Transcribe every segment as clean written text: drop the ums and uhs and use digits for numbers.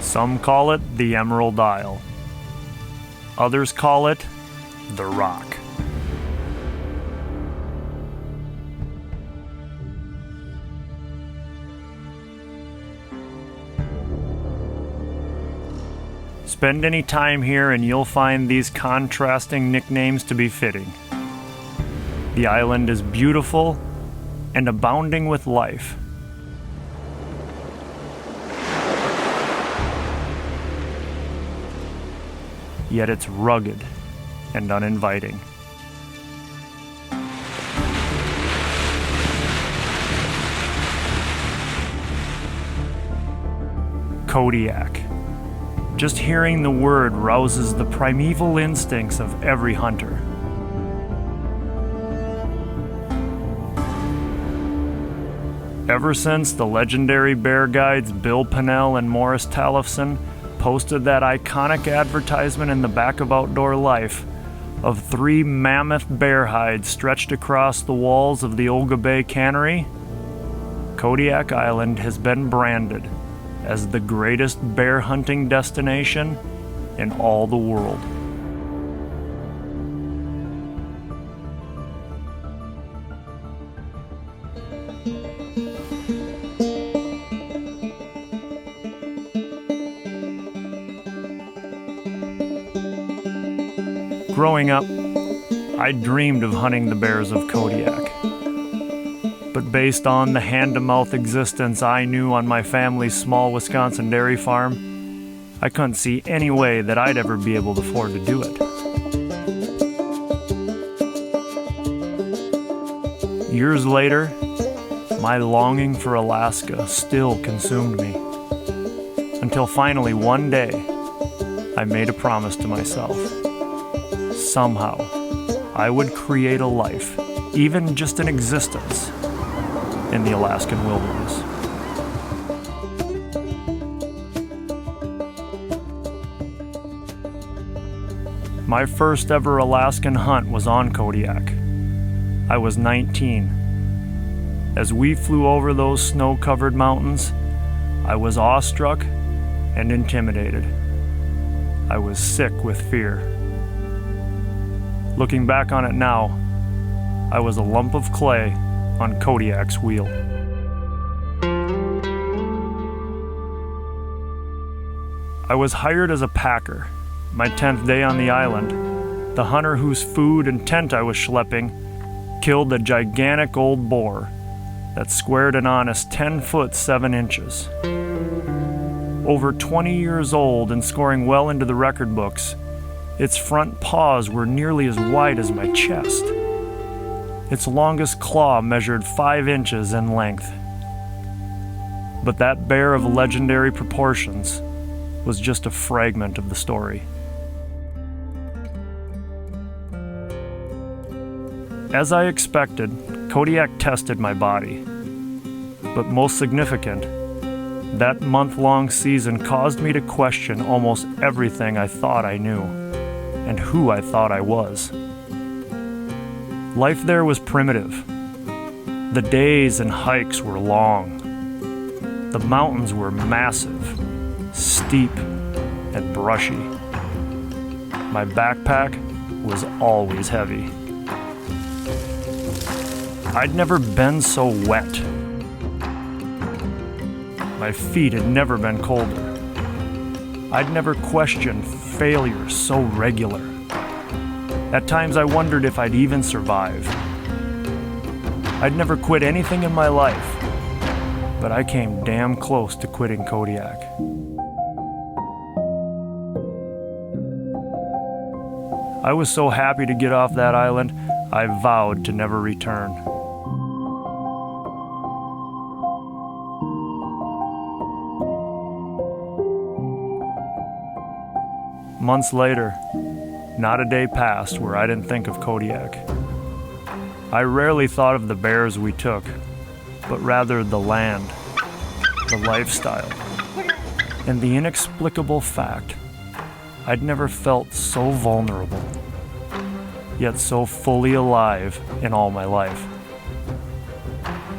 Some call it the Emerald Isle. Others call it the Rock. Spend any time here and you'll find these contrasting nicknames to be fitting. The island is beautiful and abounding with life. Yet it's rugged and uninviting. Kodiak. Just hearing the word rouses the primeval instincts of every hunter. Ever since the legendary bear guides Bill Pennell and Morris Tallefson posted that iconic advertisement in the back of Outdoor Life of 3 mammoth bear hides stretched across the walls of the Olga Bay Cannery, Kodiak Island has been branded as the greatest bear hunting destination in all the world. Growing up, I dreamed of hunting the bears of Kodiak. But based on the hand-to-mouth existence I knew on my family's small Wisconsin dairy farm, I couldn't see any way that I'd ever be able to afford to do it. Years later, my longing for Alaska still consumed me. Until finally one day, I made a promise to myself. Somehow, I would create a life, even just an existence, in the Alaskan wilderness. My first ever Alaskan hunt was on Kodiak. I was 19. As we flew over those snow-covered mountains, I was awestruck and intimidated. I was sick with fear. Looking back on it now, I was a lump of clay on Kodiak's wheel. I was hired as a packer. My 10th day on the island, the hunter whose food and tent I was schlepping killed a gigantic old boar that squared an honest 10 foot 7 inches. Over 20 years old and scoring well into the record books, its front paws were nearly as wide as my chest. Its longest claw measured 5 inches in length. But that bear of legendary proportions was just a fragment of the story. As I expected, Kodiak tested my body. But most significant, that month-long season caused me to question almost everything I thought I knew, and who I thought I was. Life there was primitive. The days and hikes were long. The mountains were massive, steep, and brushy. My backpack was always heavy. I'd never been so wet. My feet had never been colder. I'd never questioned failure so regular. At times I wondered if I'd even survive. I'd never quit anything in my life, but I came damn close to quitting Kodiak. I was so happy to get off that island, I vowed to never return. Months later, not a day passed where I didn't think of Kodiak. I rarely thought of the bears we took, but rather the land, the lifestyle, and the inexplicable fact I'd never felt so vulnerable, yet so fully alive in all my life.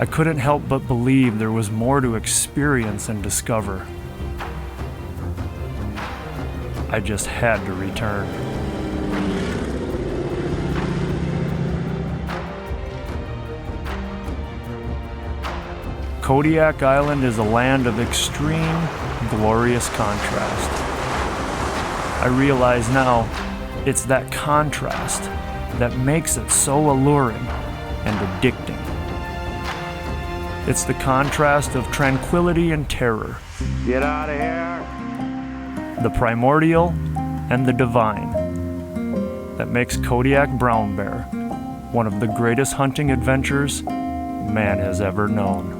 I couldn't help but believe there was more to experience and discover. I just had to return. Kodiak Island is a land of extreme, glorious contrast. I realize now it's that contrast that makes it so alluring and addicting. It's the contrast of tranquility and terror. Get out of here! The primordial and the divine that makes Kodiak brown bear one of the greatest hunting adventures man has ever known.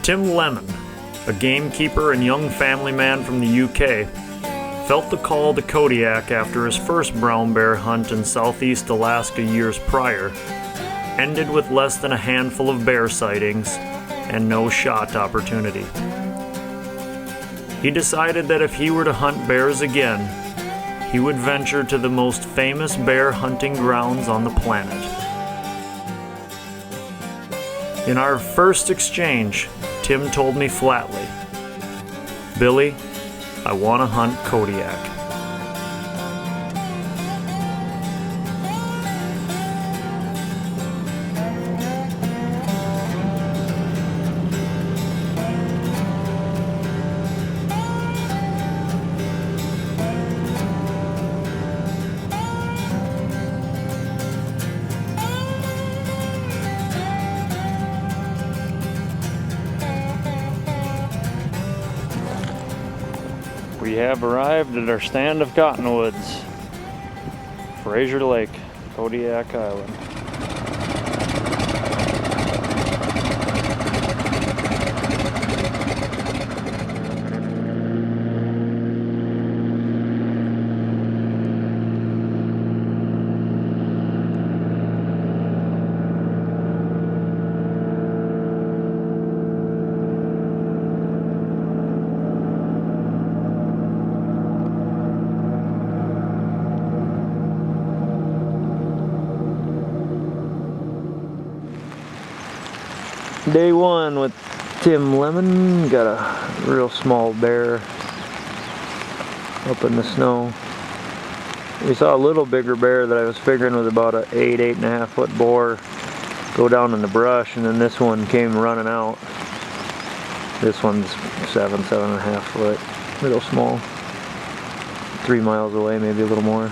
Tim Lemon, a gamekeeper and young family man from the UK, felt the call to Kodiak after his first brown bear hunt in southeast Alaska years prior ended with less than a handful of bear sightings and no shot opportunity. He decided that if he were to hunt bears again, he would venture to the most famous bear hunting grounds on the planet. In our first exchange, Tim told me flatly, "Billy, I want to hunt Kodiak." We have arrived at our stand of cottonwoods, Fraser Lake, Kodiak Island. Day one with Tim Lemon. Got a real small bear up in the snow. We saw a little bigger bear that I was figuring was about an 8.5 foot boar go down in the brush, and then this one came running out. This one's 7.5 foot, real small. 3 miles away, maybe a little more.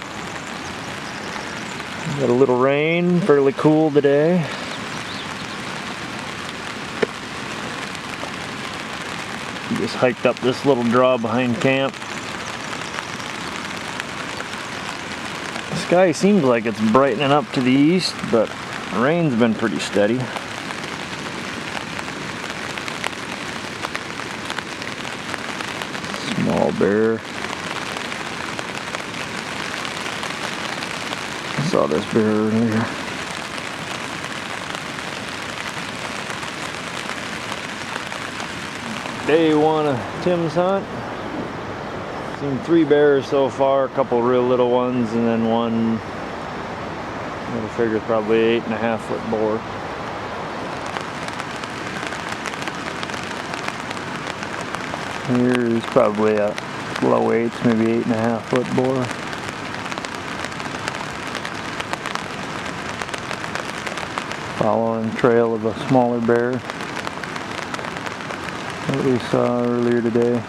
Got a little rain, fairly cool today. Just hiked up this little draw behind camp. The sky seems like it's brightening up to the east, but the rain's been pretty steady. Small bear. I saw this bear earlier. Day one of Tim's hunt. Seen 3 bears so far, a couple real little ones, and then one, I figure probably 8.5 foot boar. Here's probably a low 8s, maybe 8.5 foot boar. Following trail of a smaller bear that we saw earlier today.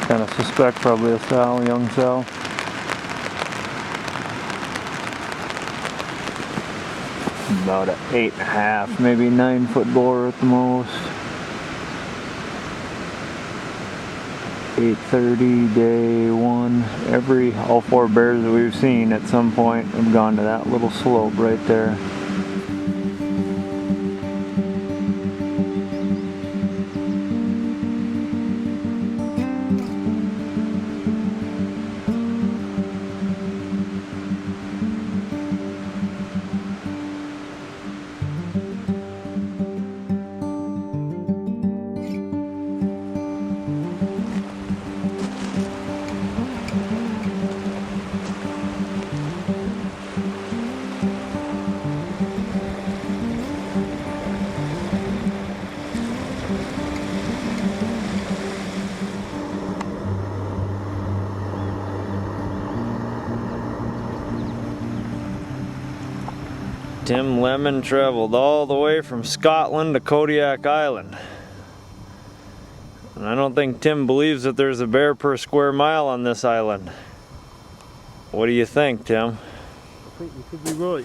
Kind of suspect probably a sow, young sow. About an 8.5, maybe 9 foot boar at the most. 8:30, day one. All 4 bears that we've seen at some point have gone to that little slope right there. Tim Lemon traveled all the way from Scotland to Kodiak Island. And I don't think Tim believes that there's a bear per square mile on this island. What do you think, Tim? I think you could be right.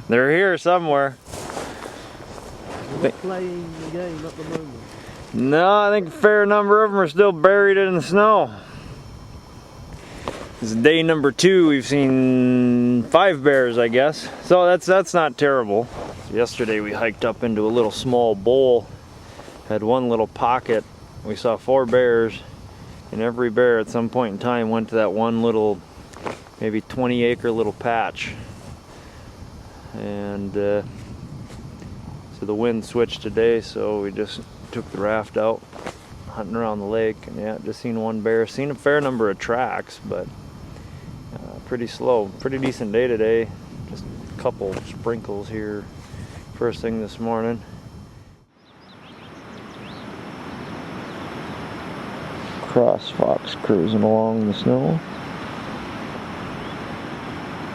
They're here somewhere. They're playing the game at the moment. No, I think a fair number of them are still buried in the snow. This is day number 2. We've seen 5 bears, I guess. So that's not terrible. So yesterday we hiked up into a little small bowl. Had one little pocket. We saw 4 bears, and every bear at some point in time went to that one little, maybe 20-acre little patch. And so the wind switched today, so we just took the raft out, hunting around the lake, and yeah, just seen 1 bear. Seen a fair number of tracks, but pretty slow. Pretty decent day today. Just a couple sprinkles here first thing this morning. Cross fox cruising along the snow.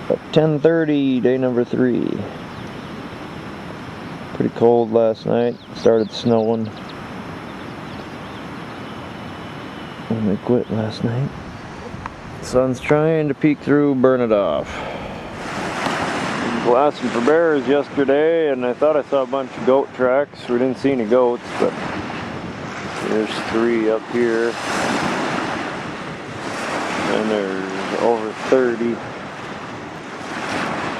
At 10:30, day number 3. Pretty cold last night. Started snowing when we quit last night. Sun's trying to peek through, burn it off. Blasting for bears yesterday, and I thought I saw a bunch of goat tracks. We didn't see any goats, but there's 3 up here. And there's over 30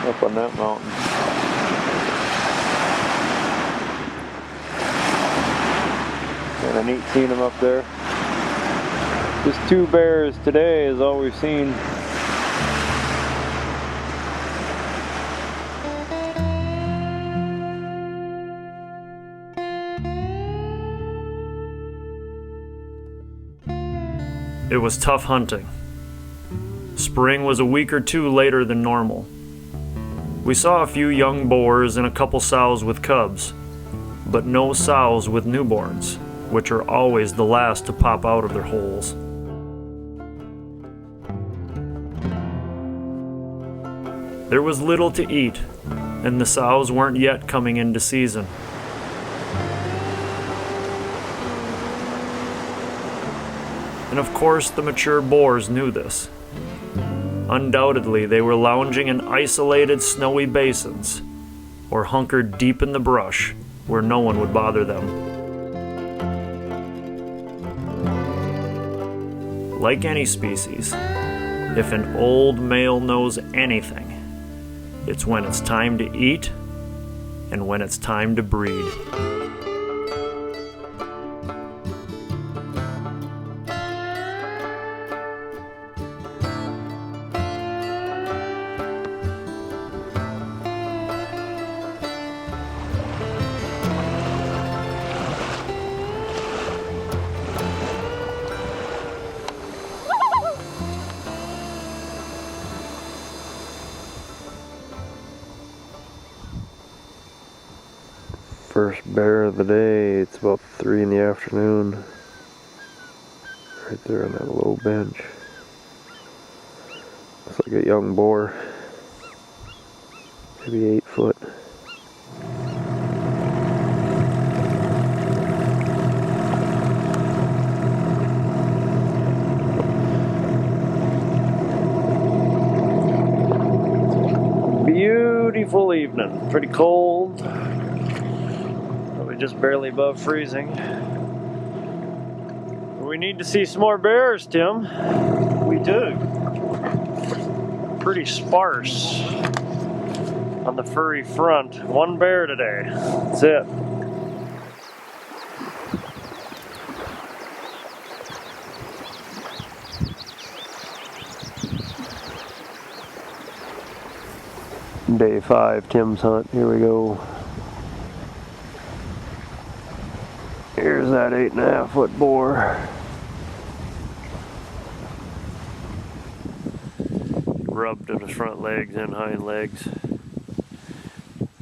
up on that mountain. Kind of neat seeing them up there. Just 2 bears today is all we've seen. It was tough hunting. Spring was a week or 2 later than normal. We saw a few young boars and a couple sows with cubs, but no sows with newborns, which are always the last to pop out of their holes. There was little to eat, and the sows weren't yet coming into season. And of course the mature boars knew this. Undoubtedly they were lounging in isolated snowy basins, or hunkered deep in the brush where no one would bother them. Like any species, if an old male knows anything, it's when it's time to eat and when it's time to breed. First bear of the day. It's about 3 in the afternoon. Right there on that low bench. Looks like a young boar. Maybe 8 foot. Beautiful evening. Pretty cold. Just barely above freezing. We need to see some more bears, Tim. We do. Pretty sparse on the furry front. 1 bear today. That's it. Day 5, Tim's hunt. Here we go. Here's that 8.5 foot boar. Rubbed in his front legs and hind legs.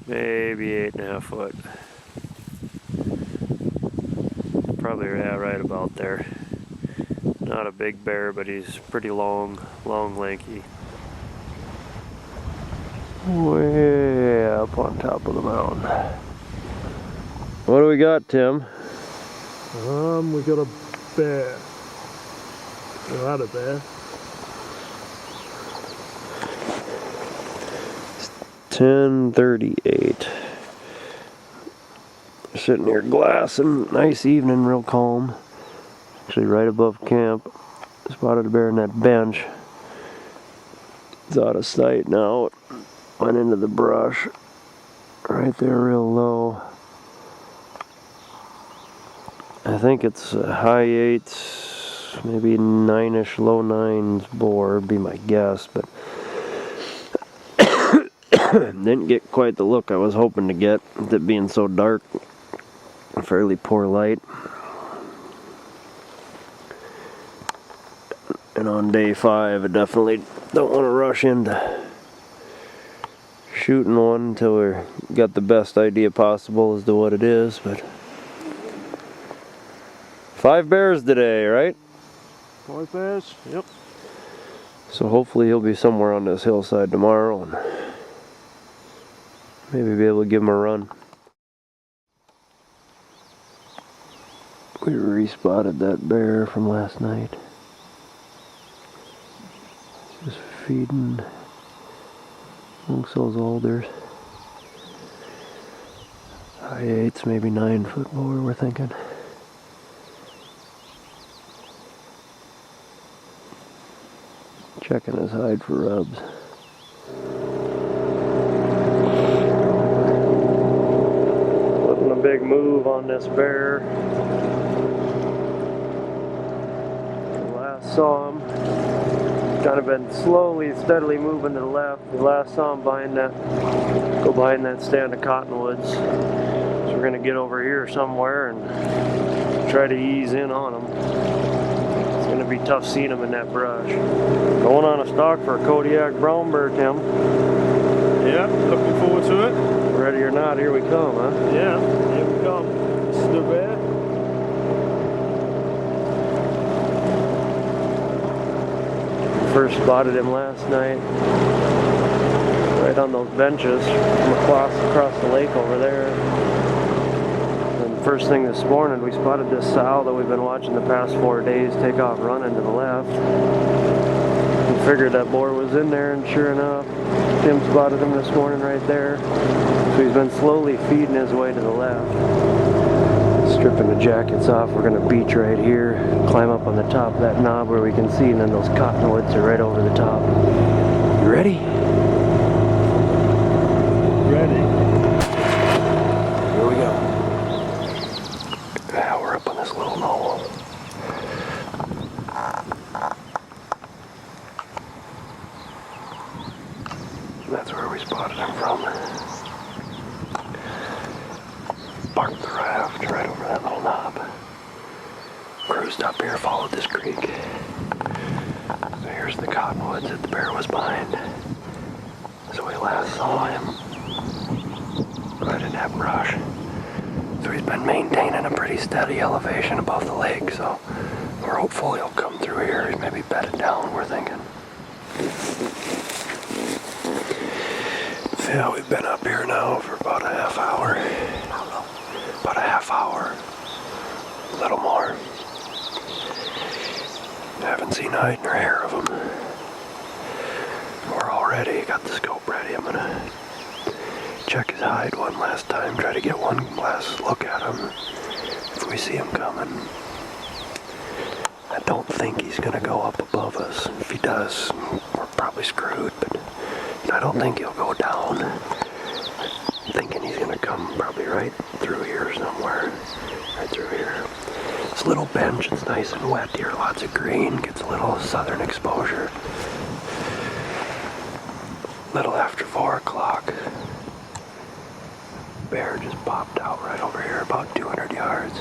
Maybe 8.5 foot. Probably right about there. Not a big bear, but he's pretty long, lanky. Way up on top of the mountain. What do we got, Tim? We got a bear. We had a bear. 10:38. Sitting here glassing, nice evening, real calm. Actually right above camp. Spotted a bear in that bench. It's out of sight now. Went into the brush. Right there real low. I think it's a high 8s, maybe 9ish, low 9s boar would be my guess, but didn't get quite the look I was hoping to get with it being so dark. Fairly poor light. And on day 5 I definitely don't want to rush into shooting one until we got the best idea possible as to what it is, but 5 bears today, right? 5 bears? Yep. So hopefully he'll be somewhere on this hillside tomorrow and maybe be able to give him a run. We respotted that bear from last night. Just feeding amongst those alders. High 8s, maybe 9-foot boar, we're thinking. Checking his hide for rubs. Putting a big move on this bear. Last saw him. Kind of been slowly, steadily moving to the left. We last saw him go behind that stand of cottonwoods. So we're gonna get over here somewhere and try to ease in on him. It's gonna be tough seeing him in that brush. Going on a stalk for a Kodiak brown bear, Tim. Yeah, looking forward to it. Ready or not, here we come, huh? Yeah, here we come. This is the bear. First spotted him last night, right on those benches from across the lake over there. And first thing this morning, we spotted this sow that we've been watching the past 4 days take off running to the left. We figured that boar was in there, and sure enough, Tim spotted him this morning right there. So he's been slowly feeding his way to the left. Stripping the jackets off, we're gonna beach right here, climb up on the top of that knob where we can see, and then those cottonwoods are right over the top. You ready? Ready. Here we go. Yeah, we're up on this little knoll. That's where we spotted him from. Parked the raft right over that little knob. Cruised up here, followed this creek. So here's the cottonwoods that the bear was behind. So we last saw him right in that brush. So he's been maintaining a pretty steady elevation above the lake, so we're hopeful he'll come through here. He's maybe bedded down, we're thinking. Yeah, we've been up here now for about a half hour. About a half hour. A little more. I haven't seen hide nor hair of him. We're all ready, got the scope ready. I'm gonna check his hide one last time, try to get one last look at him if we see him coming. I don't think he's gonna go up above us. If he does, we're probably screwed, but I don't think he'll go down. I'm thinking he's gonna come probably right through here somewhere. Right through here. This little bench, it's nice and wet here, lots of green, gets a little southern exposure. Little after 4 o'clock. Bear just popped out right over here, about 200 yards.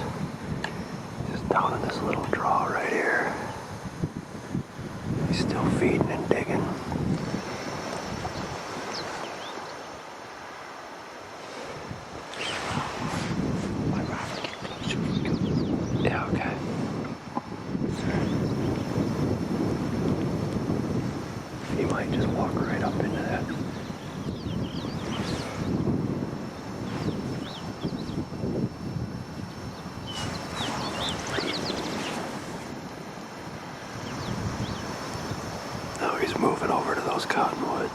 Just down in this little draw right here. He's still feeding and digging. Yeah, okay. He might just walk right up into that those cottonwoods.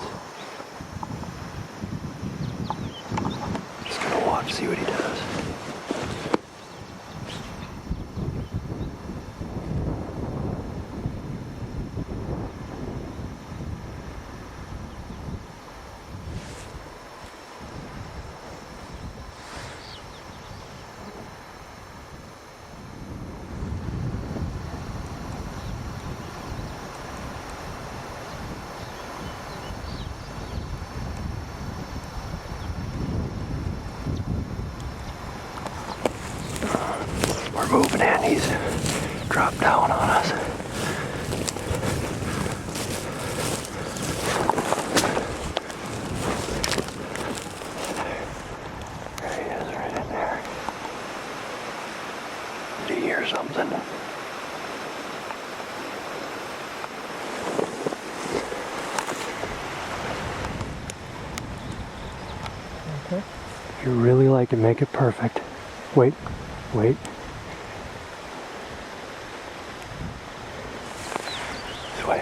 Just gonna watch, see what he does. We're moving in, he's dropped down on us. There he is, right in there. Did he hear something? Okay. You really like to make it perfect. Wait. This way.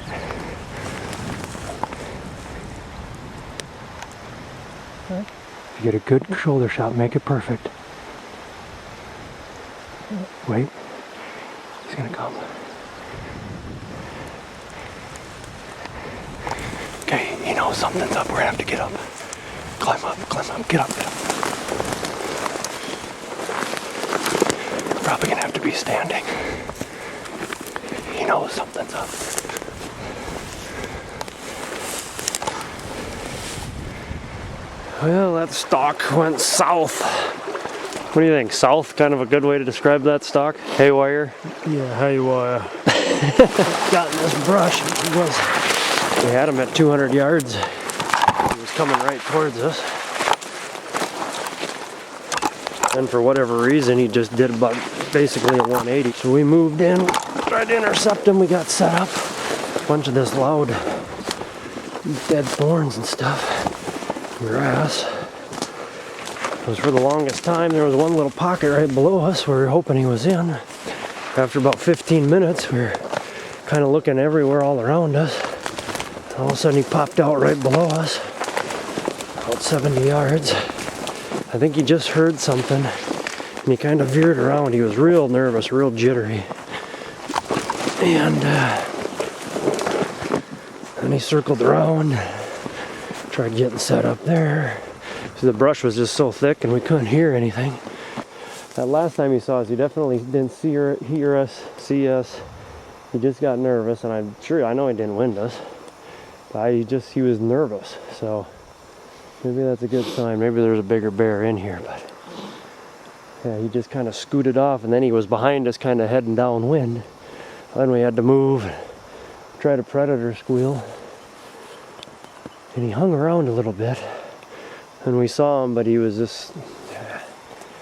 If you get a good shoulder shot, make it perfect. Wait. He's gonna come. Okay, he knows something's up. We're gonna have to get up. Climb up, get up. Probably gonna have to be standing. He knows something's up. Well, that stalk went south. What do you think? South? Kind of a good way to describe that stalk? Haywire? Yeah, haywire. Got in this brush. It was. We had him at 200 yards. He was coming right towards us. And for whatever reason, he just did about basically a 180. So we moved in, tried to intercept him. We got set up. A bunch of this loud dead thorns and stuff. Grass. Because for the longest time, there was one little pocket right below us where we were hoping he was in. After about 15 minutes, we were kind of looking everywhere all around us. And all of a sudden, he popped out right below us, about 70 yards. I think he just heard something, and he kind of veered around. He was real nervous, real jittery. And then he circled around, tried getting set up there. So the brush was just so thick and we couldn't hear anything. That last time he saw us, he definitely didn't hear us. He just got nervous, and I know he didn't wind us. But he was nervous, so maybe that's a good sign. Maybe there's a bigger bear in here, but yeah, he just kind of scooted off, and then he was behind us kind of heading downwind. Then we had to move, try to predator squeal. And he hung around a little bit, and we saw him, but he was just,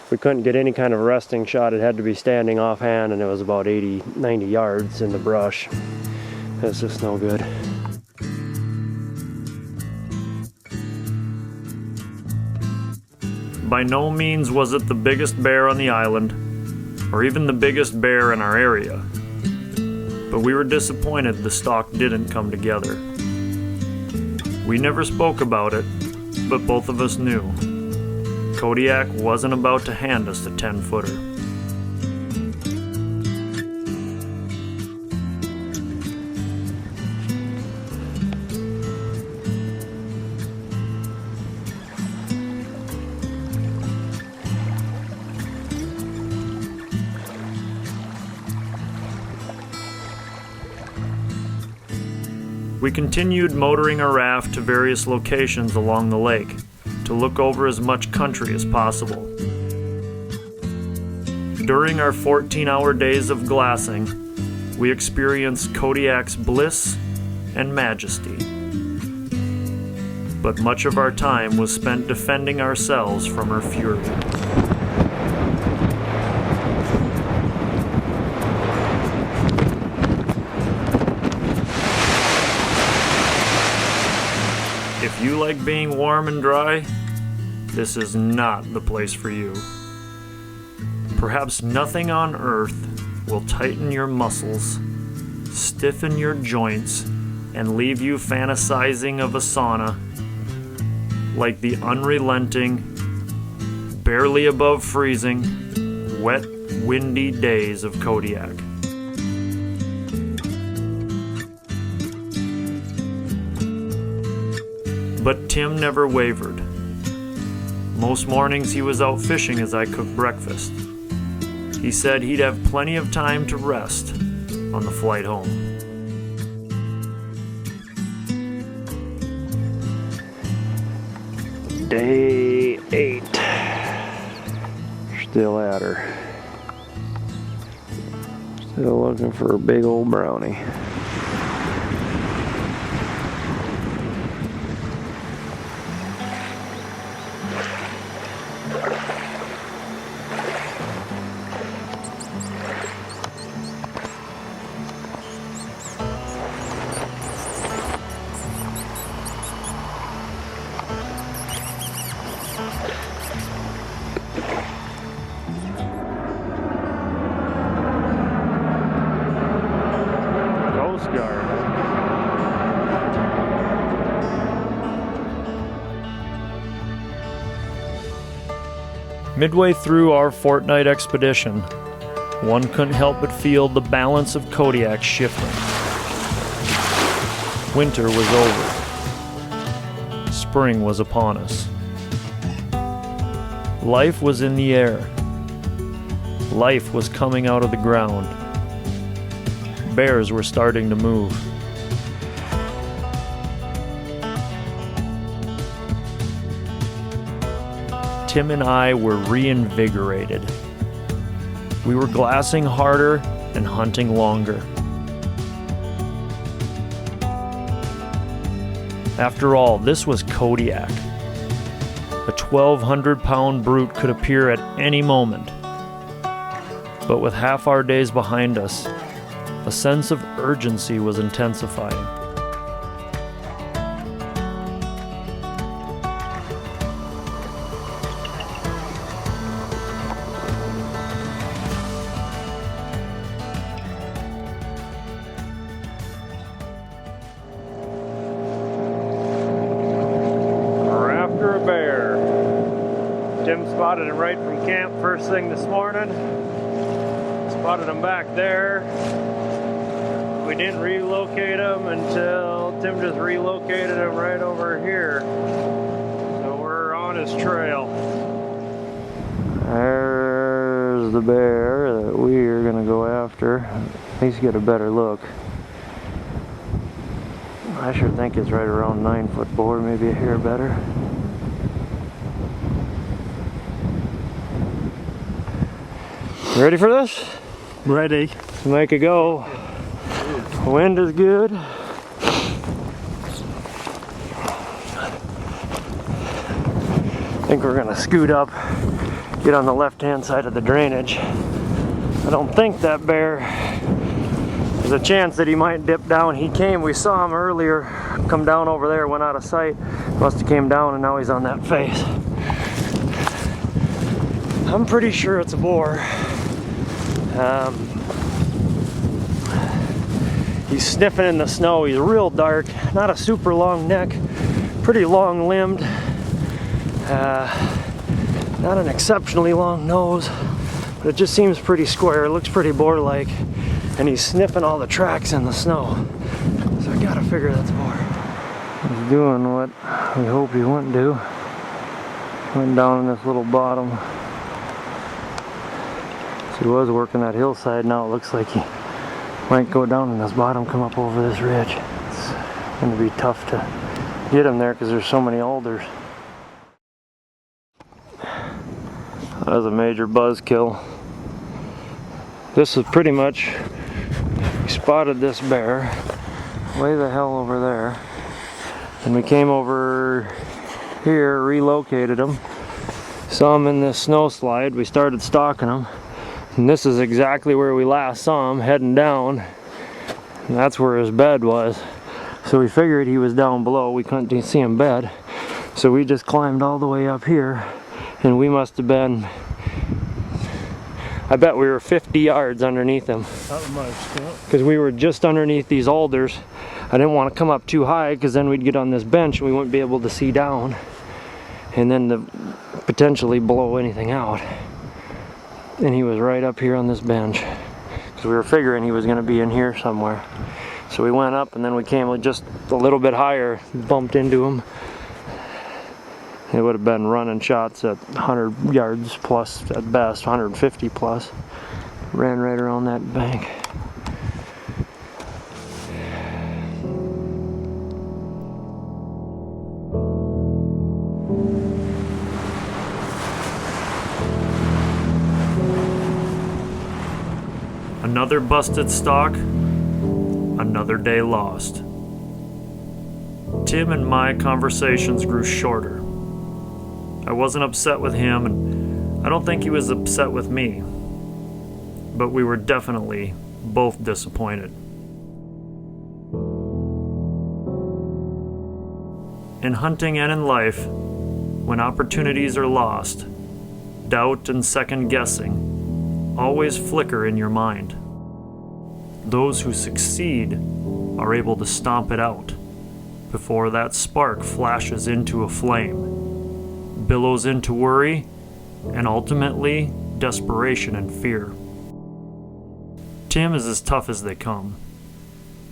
we couldn't get any kind of resting shot. It had to be standing offhand, and it was about 80, 90 yards in the brush. It's just no good. By no means was it the biggest bear on the island, or even the biggest bear in our area. But we were disappointed the stalk didn't come together. We never spoke about it, but both of us knew. Kodiak wasn't about to hand us a 10-footer. We continued motoring our raft to various locations along the lake to look over as much country as possible. During our 14-hour days of glassing, we experienced Kodiak's bliss and majesty. But much of our time was spent defending ourselves from her fury. If you like being warm and dry, this is not the place for you. Perhaps nothing on earth will tighten your muscles, stiffen your joints, and leave you fantasizing of a sauna, like the unrelenting, barely above freezing, wet, windy days of Kodiak. But Tim never wavered. Most mornings he was out fishing as I cooked breakfast. He said he'd have plenty of time to rest on the flight home. Day 8. Still at her. Still looking for a big old brownie. Midway through our fortnight expedition, one couldn't help but feel the balance of Kodiak shifting. Winter was over. Spring was upon us. Life was in the air. Life was coming out of the ground. Bears were starting to move. Tim and I were reinvigorated. We were glassing harder and hunting longer. After all, this was Kodiak. A 1,200-pound brute could appear at any moment. But with half our days behind us, a sense of urgency was intensifying. Tim spotted him right from camp first thing this morning. Spotted him back there. We didn't relocate him until Tim just relocated him right over here. So we're on his trail. There's the bear that we are going to go after. At least get a better look. I sure think it's right around 9-foot bore, maybe a hair better. Ready for this? Ready. Let's make it go. Wind is good. I think we're gonna scoot up, get on the left-hand side of the drainage. I don't think that bear, there's a chance that he might dip down. We saw him earlier, come down over there, went out of sight. Must have came down and now he's on that face. I'm pretty sure it's a boar. He's sniffing in the snow. He's real dark, not a super long neck, pretty long limbed, not an exceptionally long nose, but it just seems pretty square. It looks pretty boar-like, and he's sniffing all the tracks in the snow. So I gotta figure that's a boar. He's doing what we hope he wouldn't do. Went down in this little bottom. He was working that hillside. Now it looks like he might go down in this bottom, come up over this ridge. It's going to be tough to get him there because there's so many alders. That was a major buzzkill. This is pretty much, we spotted this bear way the hell over there, and we came over here, relocated him, saw him in this snow slide. We started stalking him. And this is exactly where we last saw him, heading down. And that's where his bed was. So we figured he was down below. We couldn't see him bed. So we just climbed all the way up here. And we must have been I bet we were 50 yards underneath him. That was my extent. Because we were just underneath these alders. I didn't want to come up too high because then we'd get on this bench and we wouldn't be able to see down. And then potentially blow anything out. And he was right up here on this bench. Because we were figuring he was going to be in here somewhere. So we went up and then we came just a little bit higher, bumped into him. It would have been running shots at 100 yards plus at best, 150 plus. Ran right around that bank. Another busted stock, another day lost. Tim and my conversations grew shorter. I wasn't upset with him, and I don't think he was upset with me. But we were definitely both disappointed. In hunting and in life, when opportunities are lost, doubt and second guessing always flicker in your mind. Those who succeed are able to stomp it out before that spark flashes into a flame, billows into worry, and ultimately desperation and fear. Tim is as tough as they come,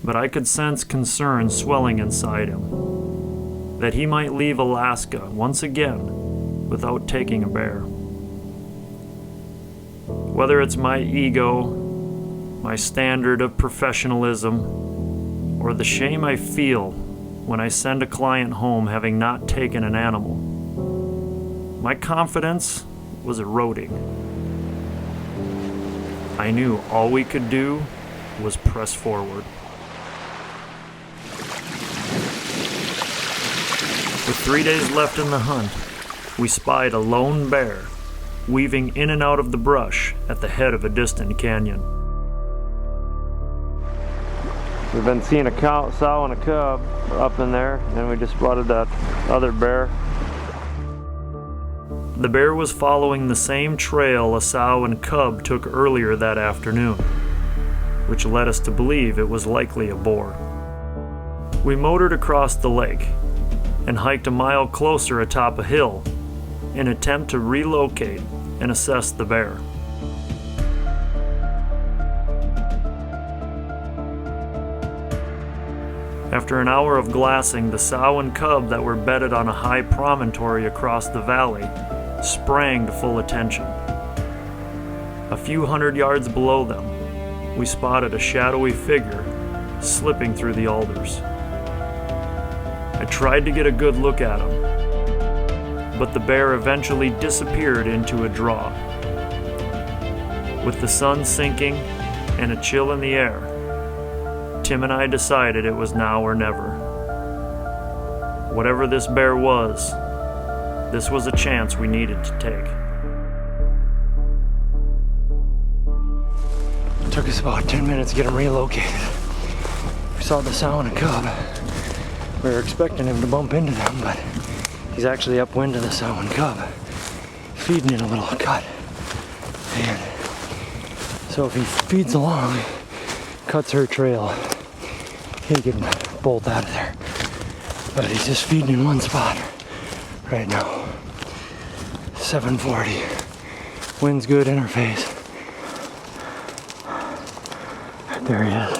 but I could sense concern swelling inside him, that he might leave Alaska once again without taking a bear. Whether it's my ego, my standard of professionalism, or the shame I feel when I send a client home having not taken an animal, my confidence was eroding. I knew all we could do was press forward. With 3 days left in the hunt, we spied a lone bear weaving in and out of the brush at the head of a distant canyon. We've been seeing a sow and a cub up in there, and we just spotted that other bear. The bear was following the same trail a sow and cub took earlier that afternoon, which led us to believe it was likely a boar. We motored across the lake and hiked a mile closer atop a hill in an attempt to relocate and assess the bear. After an hour of glassing, the sow and cub that were bedded on a high promontory across the valley sprang to full attention. A few hundred yards below them, we spotted a shadowy figure slipping through the alders. I tried to get a good look at him, but the bear eventually disappeared into a draw. With the sun sinking and a chill in the air, Tim and I decided it was now or never. Whatever this bear was, this was a chance we needed to take. It took us about 10 minutes to get him relocated. We saw the sow and a cub. We were expecting him to bump into them, but he's actually upwind of the sow and cub, feeding in a little cut. And so if he feeds along, cuts her trail, he can bolt out of there. But he's just feeding in one spot right now. 740. Wind's good in our face. There he is.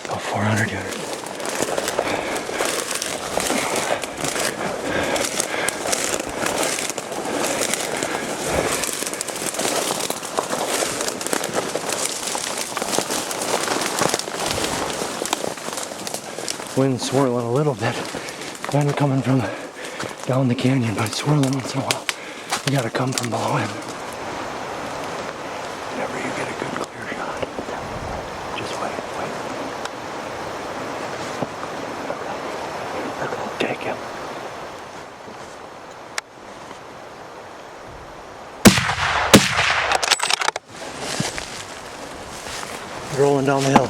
About 400 yards. Wind's swirling a little bit. Wind coming from down the canyon, but it's swirling once in a while. You gotta come from below him. Whenever you get a good clear shot, just wait. Okay, take him. Rolling down the hill.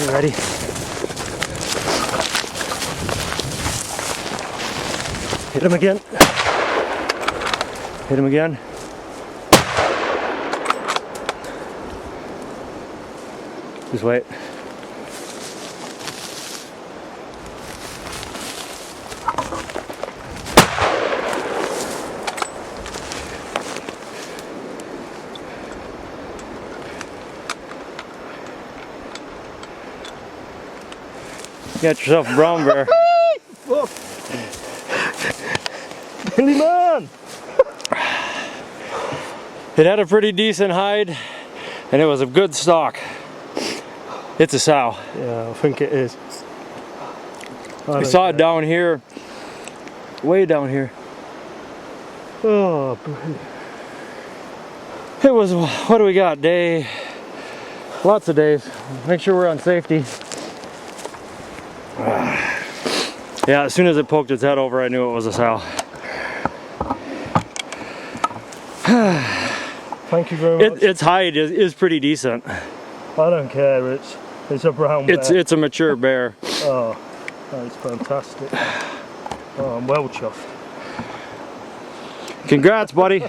You ready? Hit him again. Hit him again. Just wait. Got yourself a brown bear. Billy man! It had a pretty decent hide, and it was a good stock. It's a sow. Yeah, I think it is. We saw it down here, way down here. Oh, brilliant. It was, what do we got? Day, lots of days. Make sure we're on safety. Yeah, as soon as it poked its head over, I knew it was a sow. Thank you very much. Its hide is pretty decent. I don't care, it's a brown bear. It's a mature bear. Oh, that's fantastic. Oh, I'm well chuffed. Congrats, buddy.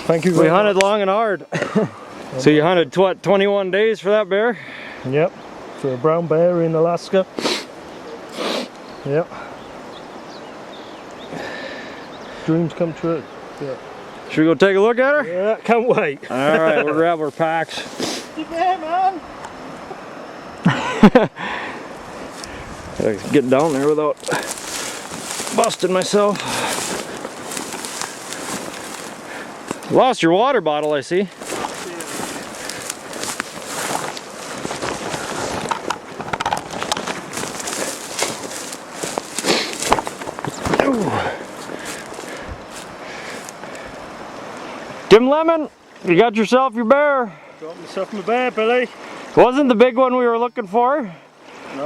Thank you We very hunted much. long and hard. So you hunted, what, 21 days for that bear? Yep, for a brown bear in Alaska. Yep. Dreams come true. Yeah. Should we go take a look at her? Yeah, can't wait. All right, we'll grab our packs. You there, man? Gotta get down there without busting myself. Lost your water bottle, I see. Tim Lemon, you got yourself your bear. Got myself my bear, Billy. Wasn't the big one we were looking for,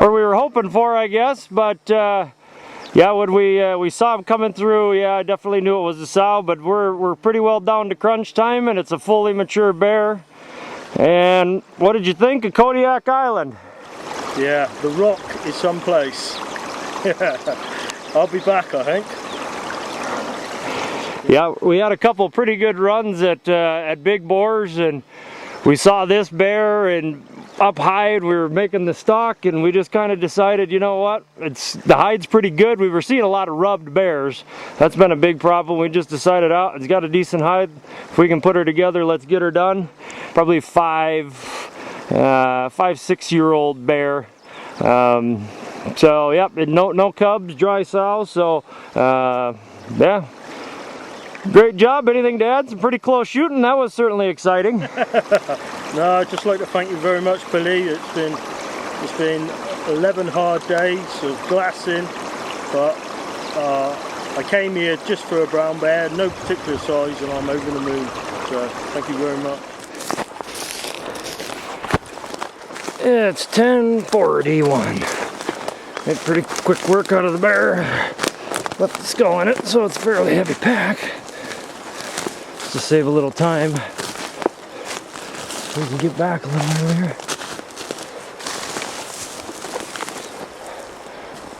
or we were hoping for, I guess. But yeah, when we saw him coming through, yeah, I definitely knew it was a sow. But we're pretty well down to crunch time, and it's a fully mature bear. And what did you think of Kodiak Island? Yeah, the rock is someplace. Yeah, I'll be back, I think. Yeah, we had a couple pretty good runs at big boars, and we saw this bear and up high, and we were making the stock, and we just kind of decided, you know what, the hide's pretty good. We were seeing a lot of rubbed bears. That's been a big problem. We just decided, it's got a decent hide. If we can put her together, let's get her done. Probably 6-year-old bear. So yep, no cubs, dry sow. So yeah. Great job. Anything to add? Some pretty close shooting. That was certainly exciting. No, I'd just like to thank you very much, Billy. It's been 11 hard days of glassing, but I came here just for a brown bear, no particular size, and I'm over the moon. So thank you very much. It's 10:41. Made pretty quick work out of the bear. Left the skull in it, so it's a fairly heavy pack. To save a little time, we can get back a little earlier.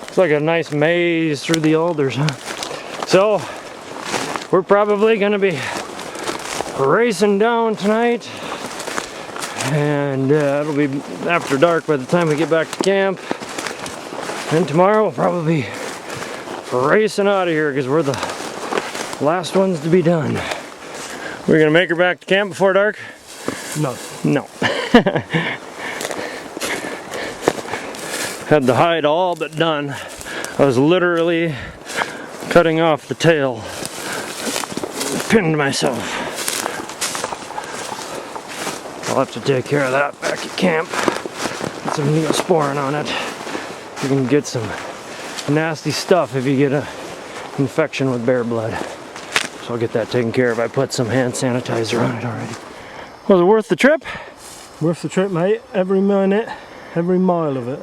It's like a nice maze through the alders, huh? So we're probably gonna be racing down tonight, and it'll be after dark by the time we get back to camp. And tomorrow we'll probably be racing out of here because we're the last ones to be done. We're gonna make her back to camp before dark? No. No. Had the hide all but done. I was literally cutting off the tail. Pinned myself. I'll have to take care of that back at camp. Put some Neosporin on it. You can get some nasty stuff if you get an infection with bear blood. So I'll get that taken care of. I put some hand sanitizer on it already. Was it worth the trip? Worth the trip, mate. Every minute, every mile of it.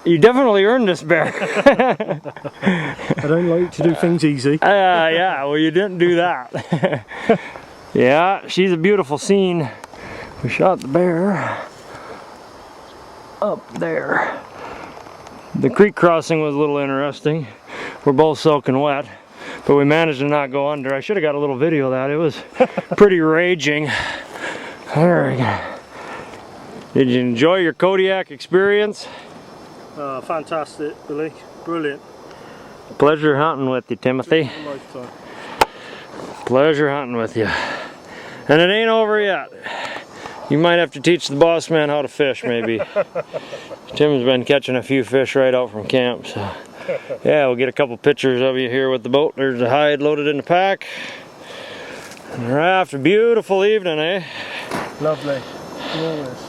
You definitely earned this bear. I don't like to do things easy. Yeah, well you didn't do that. Yeah, she's a beautiful scene. We shot the bear up there. The creek crossing was a little interesting. We're both soaking wet, but we managed to not go under. I should have got a little video of that. It was pretty raging. There we go. Did you enjoy your Kodiak experience? Fantastic, Billy. Brilliant. Pleasure hunting with you, Timothy. Lifetime. Pleasure hunting with you. And it ain't over yet. You might have to teach the boss man how to fish, maybe. Tim's been catching a few fish right out from camp, so yeah, we'll get a couple pictures of you here with the boat. There's the hide loaded in the pack. And the raft, a beautiful evening, eh? Lovely. Glorious.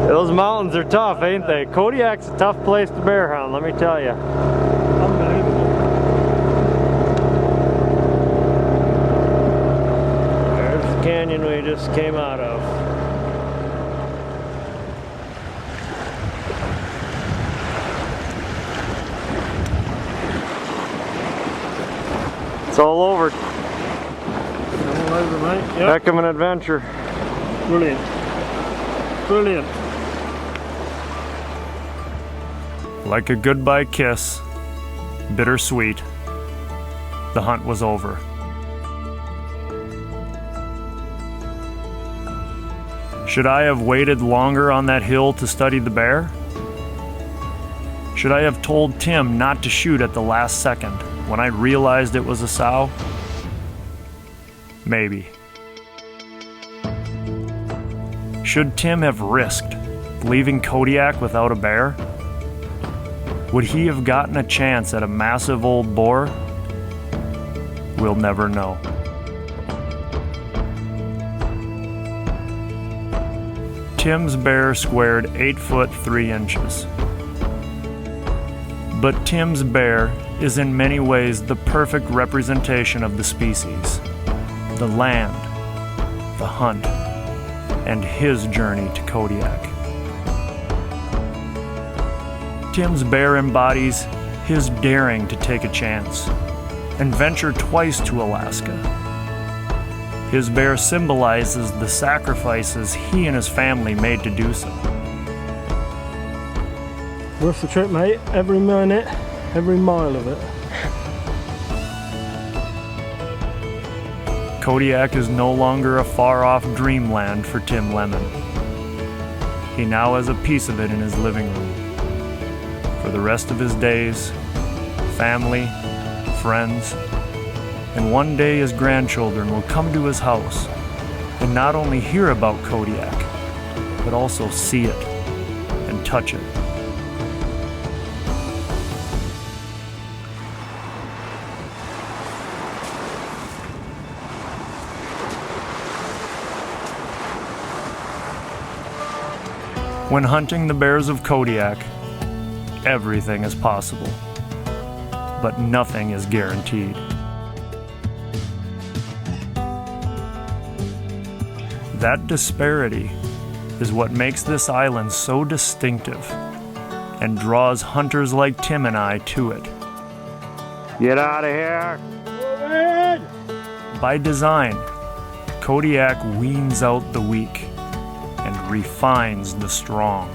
Those mountains are tough, ain't they? Kodiak's a tough place to bear hunt, let me tell you. Unbelievable. There's the canyon we just came out of. It's all over. All over, mate. Yep. Heck of an adventure. Brilliant. Brilliant. Like a goodbye kiss, bittersweet, the hunt was over. Should I have waited longer on that hill to study the bear? Should I have told Tim not to shoot at the last second when I realized it was a sow? Maybe. Should Tim have risked leaving Kodiak without a bear? Would he have gotten a chance at a massive old boar? We'll never know. Tim's bear squared 8 foot 3 inches. But Tim's bear is in many ways the perfect representation of the species, the land, the hunt, and his journey to Kodiak. Tim's bear embodies his daring to take a chance and venture twice to Alaska. His bear symbolizes the sacrifices he and his family made to do so. Worth the trip, mate. Every minute, every mile of it. Kodiak is no longer a far-off dreamland for Tim Lemon. He now has a piece of it in his living room. For the rest of his days, family, friends, and one day his grandchildren will come to his house and not only hear about Kodiak, but also see it and touch it. When hunting the bears of Kodiak, everything is possible, but nothing is guaranteed. That disparity is what makes this island so distinctive and draws hunters like Tim and I to it. Get out of here. By design, Kodiak weans out the weak and refines the strong.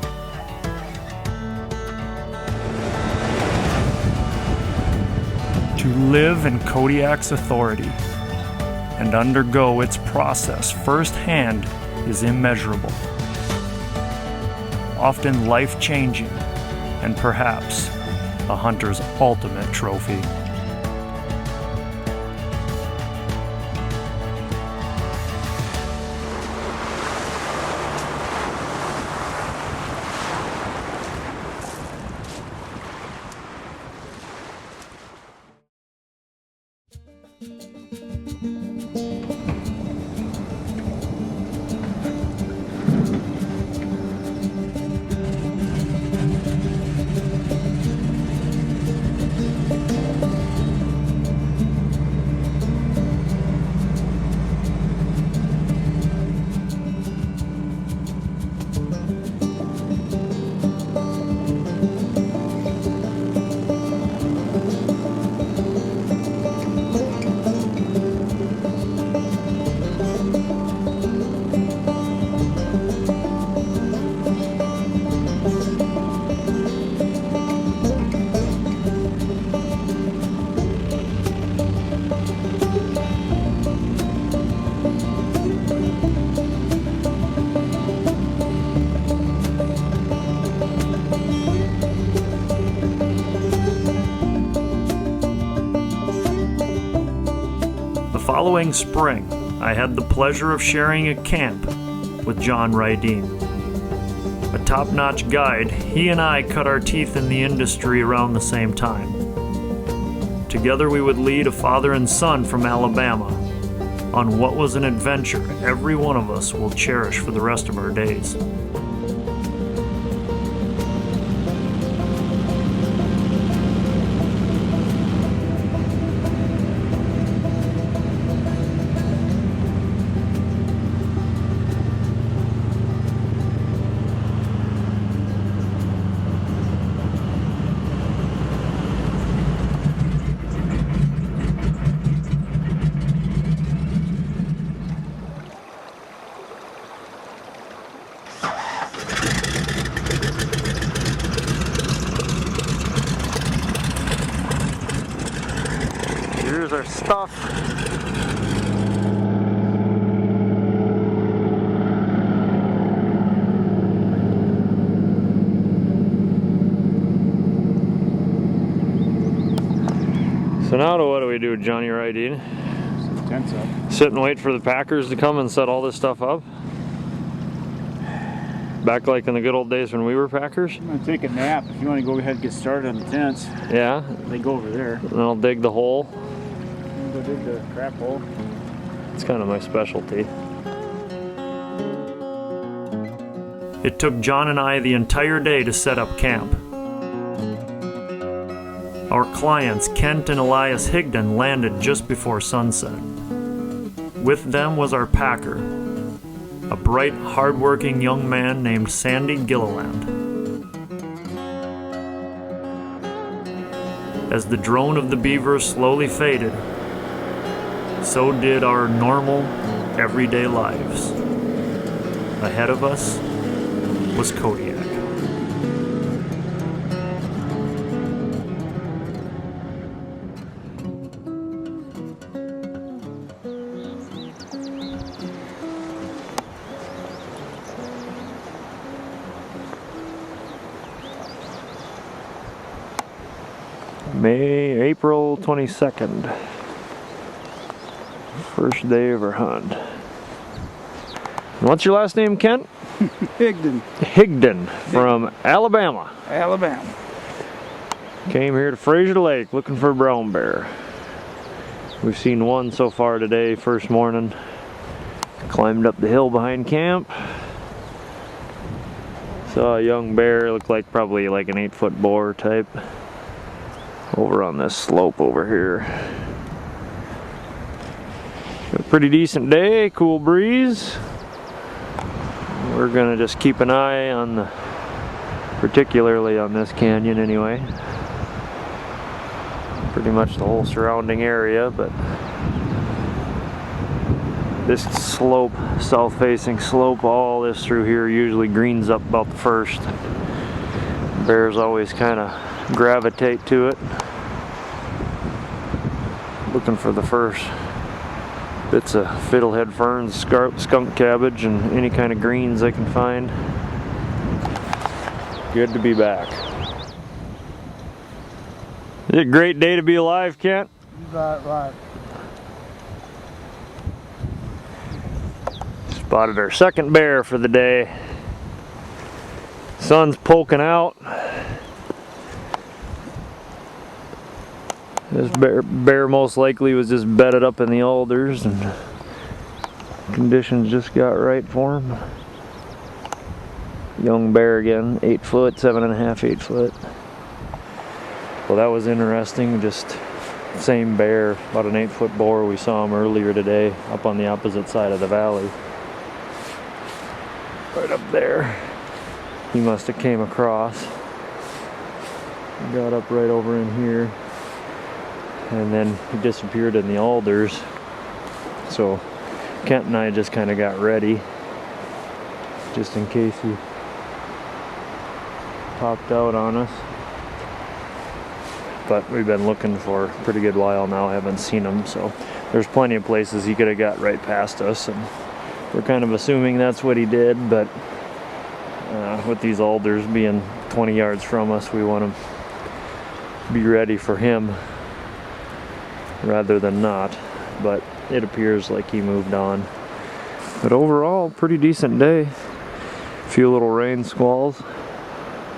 To live in Kodiak's authority and undergo its process firsthand is immeasurable, often life-changing, and perhaps a hunter's ultimate trophy. following spring, I had the pleasure of sharing a camp with John Rydeen. A top-notch guide, he and I cut our teeth in the industry around the same time. Together we would lead a father and son from Alabama on what was an adventure every one of us will cherish for the rest of our days. Here's our stuff. So now what do we do, Johnny Rydeen? Tents up. Sit and wait for the packers to come and set all this stuff up? Back like in the good old days when we were packers? I'm gonna take a nap. If you want to go ahead and get started on the tents, Yeah? they go over there. And I'll dig the hole. Go dig the crap hole. It's kind of my specialty. It took John and I the entire day to set up camp. Our clients, Kent and Elias Higdon, landed just before sunset. With them was our packer, a bright, hard-working young man named Sandy Gilliland. As the drone of the beaver slowly faded, so did our normal, everyday lives. Ahead of us was Kodiak. April 22nd. First day of our hunt. What's your last name, Kent? Higdon, Higdon from Alabama. Alabama. Came here to Fraser Lake looking for a brown bear. We've seen one so far today, first morning. Climbed up the hill behind camp. Saw a young bear, looked like probably like an 8-foot boar type. Over on this slope over here. A pretty decent day, cool breeze. We're gonna just keep an eye on the, particularly on this canyon anyway. Pretty much the whole surrounding area, but this slope, south-facing slope, all this through here usually greens up about the first. Bears always kind of gravitate to it. Looking for the first bits of fiddlehead ferns, skunk cabbage, and any kind of greens they can find. Good to be back. Is it a great day to be alive, Kent? Right. Spotted our second bear for the day. Sun's poking out. This bear most likely was just bedded up in the alders and conditions just got right for him. Young bear again, 8 foot, 7.5, 8 foot. Well, that was interesting. Just same bear, about an 8-foot boar. We saw him earlier today up on the opposite side of the valley. Right up there. He must have came across. Got up right over in here. And then he disappeared in the alders. So Kent and I just kind of got ready just in case he popped out on us. But we've been looking for a pretty good while now, haven't seen him, so there's plenty of places he could have got right past us, and we're kind of assuming that's what he did, but with these alders being 20 yards from us, we want to be ready for him rather than not. But it appears like he moved on. But overall, pretty decent day. A few little rain squalls.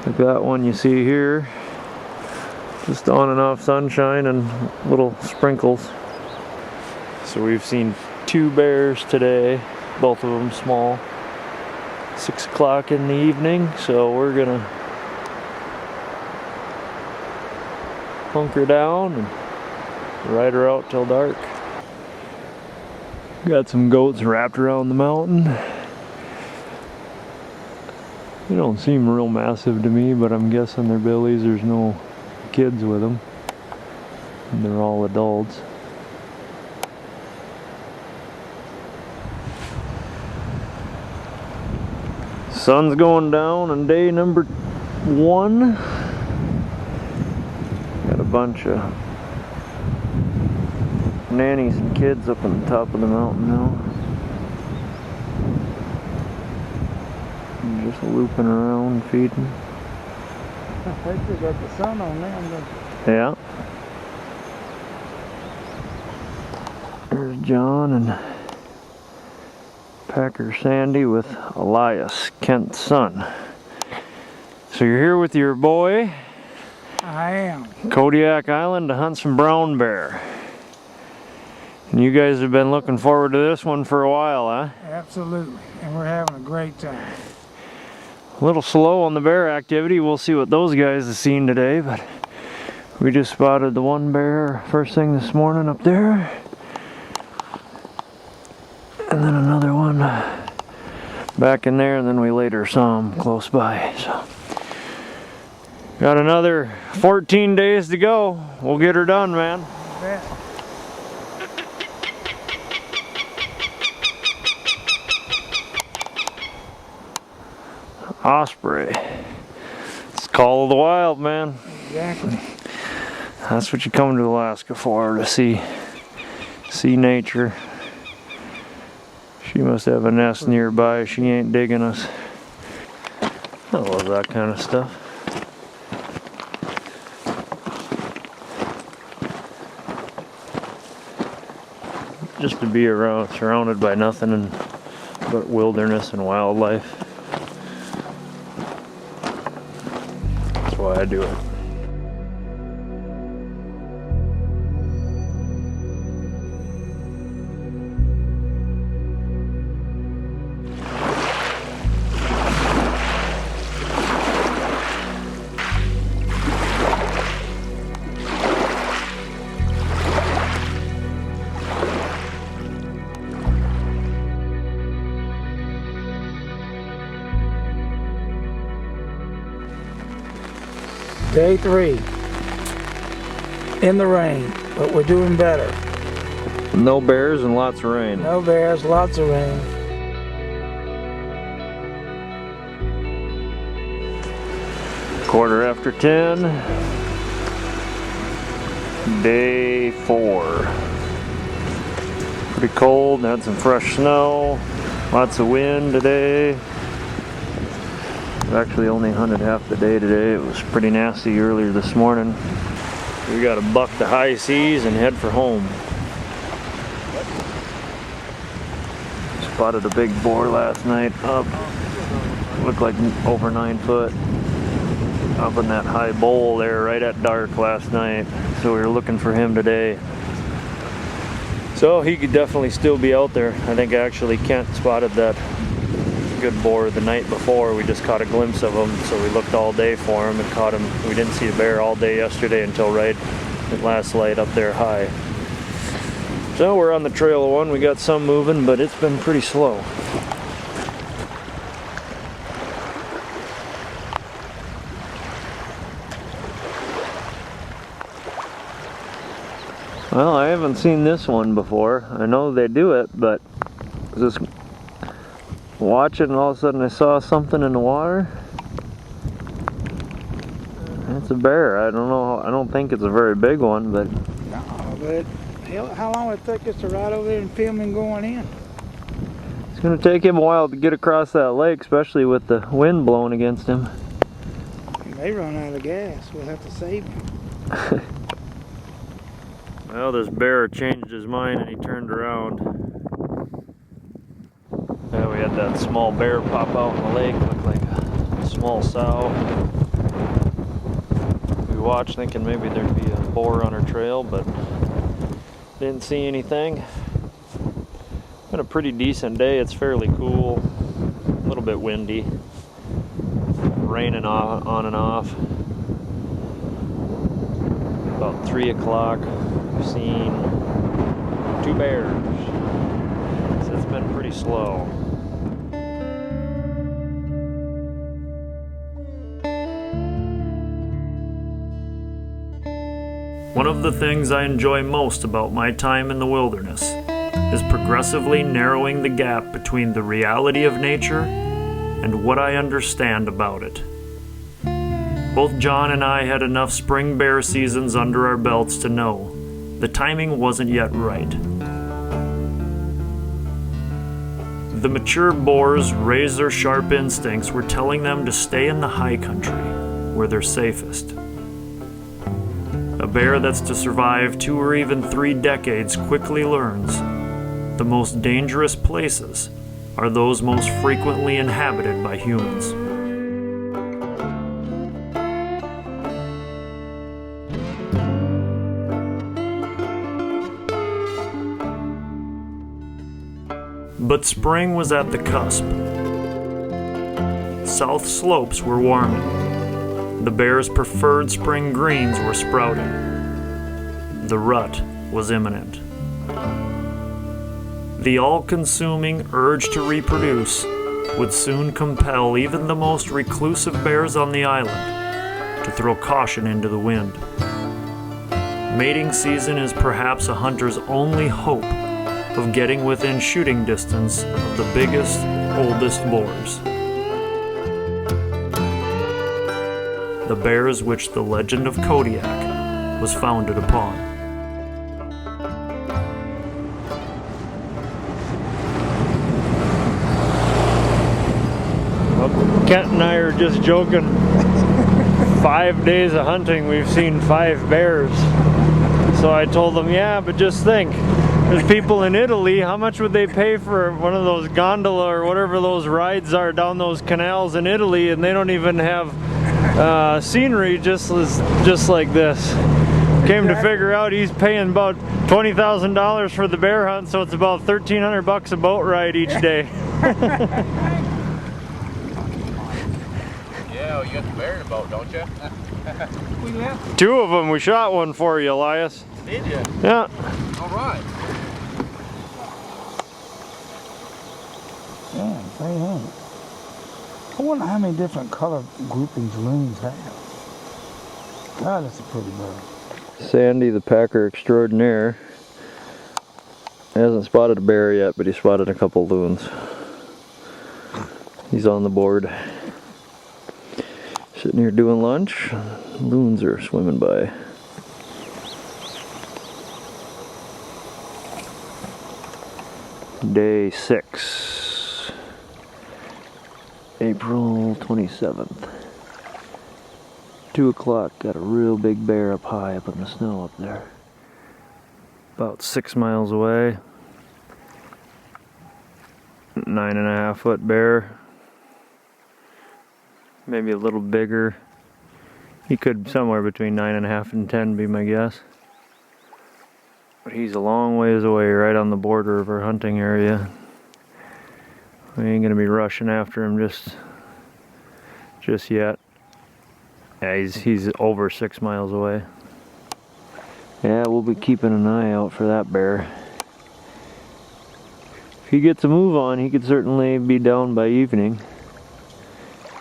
Like that one you see here. Just on and off sunshine and little sprinkles. So we've seen 2 bears today, both of them small. 6 o'clock in the evening, so we're gonna hunker down and ride her out till dark. Got some goats wrapped around the mountain. They don't seem real massive to me, but I'm guessing their billies, there's no kids with them. And they're all adults. Sun's going down on day number 1. Got a bunch of nannies and kids up on the top of the mountain now. And just looping around, feeding. I think they got the sun on them. Yeah. There's John and Packer Sandy with Elias, Kent's son. So you're here with your boy, I am. Kodiak Island, to hunt some brown bear. And you guys have been looking forward to this one for a while, huh? Absolutely. And we're having a great time. A little slow on the bear activity. We'll see what those guys have seen today, but we just spotted the one bear first thing this morning up there. And then another one back in there, and then we later saw him close by. So got another 14 days to go. We'll get her done, man. You bet. Osprey. It's call of the wild, man. Exactly. That's what you come to Alaska for, to see nature. She must have a nest nearby. She ain't digging us. I love that kind of stuff. Just to be around, surrounded by nothing but wilderness and wildlife. That's why I do it. Day 3. In the rain, but we're doing better. No bears and lots of rain. No bears, lots of rain. Quarter after 10. Day 4. Pretty cold, had some fresh snow. Lots of wind today. I've actually only hunted half the day today. It was pretty nasty earlier this morning. We gotta buck the high seas and head for home. Spotted a big boar last night up. Looked like over 9 foot. Up in that high bowl there right at dark last night. So we were looking for him today. So he could definitely still be out there. I think actually Kent spotted that good boar the night before. We just caught a glimpse of him, so we looked all day for him and caught him. We didn't see a bear all day yesterday until right at last light up there high. So we're on the trail of one. We got some moving, but it's been pretty slow. Well, I haven't seen this one before. I know they do it, but just watch it and all of a sudden I saw something in the water. It's a bear. I don't know. I don't think it's a very big one, but No, but how long would it take us to ride over there and film him going in? it's going to take him a while to get across that lake, especially with the wind blowing against him. If they run out of gas, we'll have to save him. Well, this bear changed his mind and he turned around. Yeah, we had that small bear pop out in the lake, looked like a small sow. We watched thinking maybe there'd be a boar on our trail, but didn't see anything. Been a pretty decent day. It's fairly cool, a little bit windy, raining on and off. About 3 o'clock, we've seen 2 bears. So it's been pretty slow. One of the things I enjoy most about my time in the wilderness is progressively narrowing the gap between the reality of nature and what I understand about it. Both John and I had enough spring bear seasons under our belts to know the timing wasn't yet right. The mature boars' razor-sharp instincts were telling them to stay in the high country, where they're safest. A bear that's to survive 2 or even 3 decades quickly learns the most dangerous places are those most frequently inhabited by humans. But spring was at the cusp. South slopes were warming. The bears' preferred spring greens were sprouting. The rut was imminent. The all-consuming urge to reproduce would soon compel even the most reclusive bears on the island to throw caution into the wind. Mating season is perhaps a hunter's only hope of getting within shooting distance of the biggest, oldest boars. The bears which the legend of Kodiak was founded upon. Well, Kent and I are just joking. 5 days of hunting, we've seen 5 bears. So I told them, yeah, but just think, there's people in Italy, how much would they pay for one of those gondola or whatever those rides are down those canals in Italy, and they don't even have scenery just like this. Came to figure out he's paying about $20,000 for the bear hunt, so it's about $1,300 a boat ride each day. Yeah, you got the bear in the boat, don't you? 2 of them, we shot one for you, Elias. Did you? Yeah. All right. Yeah, 300. I wonder how many different color groupings loons have. God, that's a pretty bird. Sandy, the packer extraordinaire, hasn't spotted a bear yet, but he spotted a couple loons. He's on the board. Sitting here doing lunch. Loons are swimming by. Day 6, April 27th. 2 o'clock, got a real big bear up high up in the snow up there. About 6 miles away. 9.5 foot bear. Maybe a little bigger. He could somewhere between 9.5 and 10 be my guess. But he's a long ways away, right on the border of our hunting area. We ain't gonna be rushing after him just yet. Yeah, he's over 6 miles away. Yeah, we'll be keeping an eye out for that bear. If he gets a move on, he could certainly be down by evening.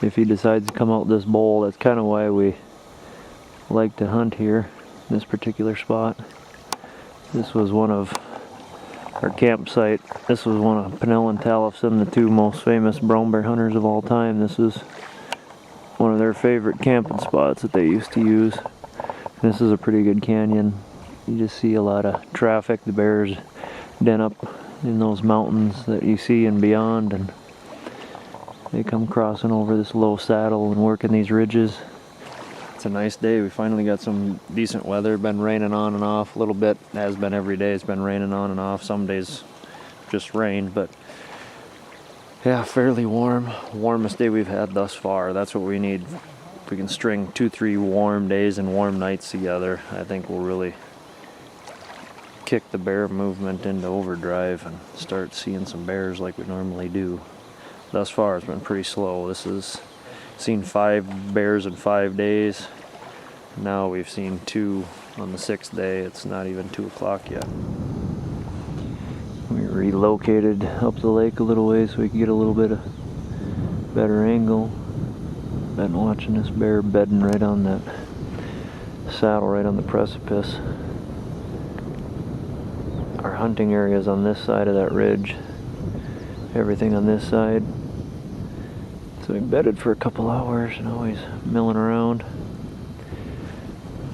If he decides to come out this bowl, that's kind of why we like to hunt here, this particular spot. This was one of our campsite. This was one of Pennell and Tallefson, the 2 most famous brown bear hunters of all time. This is one of their favorite camping spots that they used to use. This is a pretty good canyon. You just see a lot of traffic. The bears den up in those mountains that you see and beyond, and they come crossing over this low saddle and working these ridges. It's a nice day. We finally got some decent weather. Been raining on and off a little bit. It has been every day. It's been raining on and off. Some days just rain, but yeah, fairly warm. Warmest day we've had thus far. That's what we need. If we can string 2-3 warm days and warm nights together, I think we'll really kick the bear movement into overdrive and start seeing some bears like we normally do. Thus far it's been pretty slow. This is seen 5 bears in 5 days. Now we've seen 2 on the 6th day. It's not even 2 o'clock yet. We relocated up the lake a little way so we could get a little bit of better angle. Been watching this bear bedding right on that saddle, right on the precipice. Our hunting area is on this side of that ridge. Everything on this side. So we bedded for a couple hours and always milling around.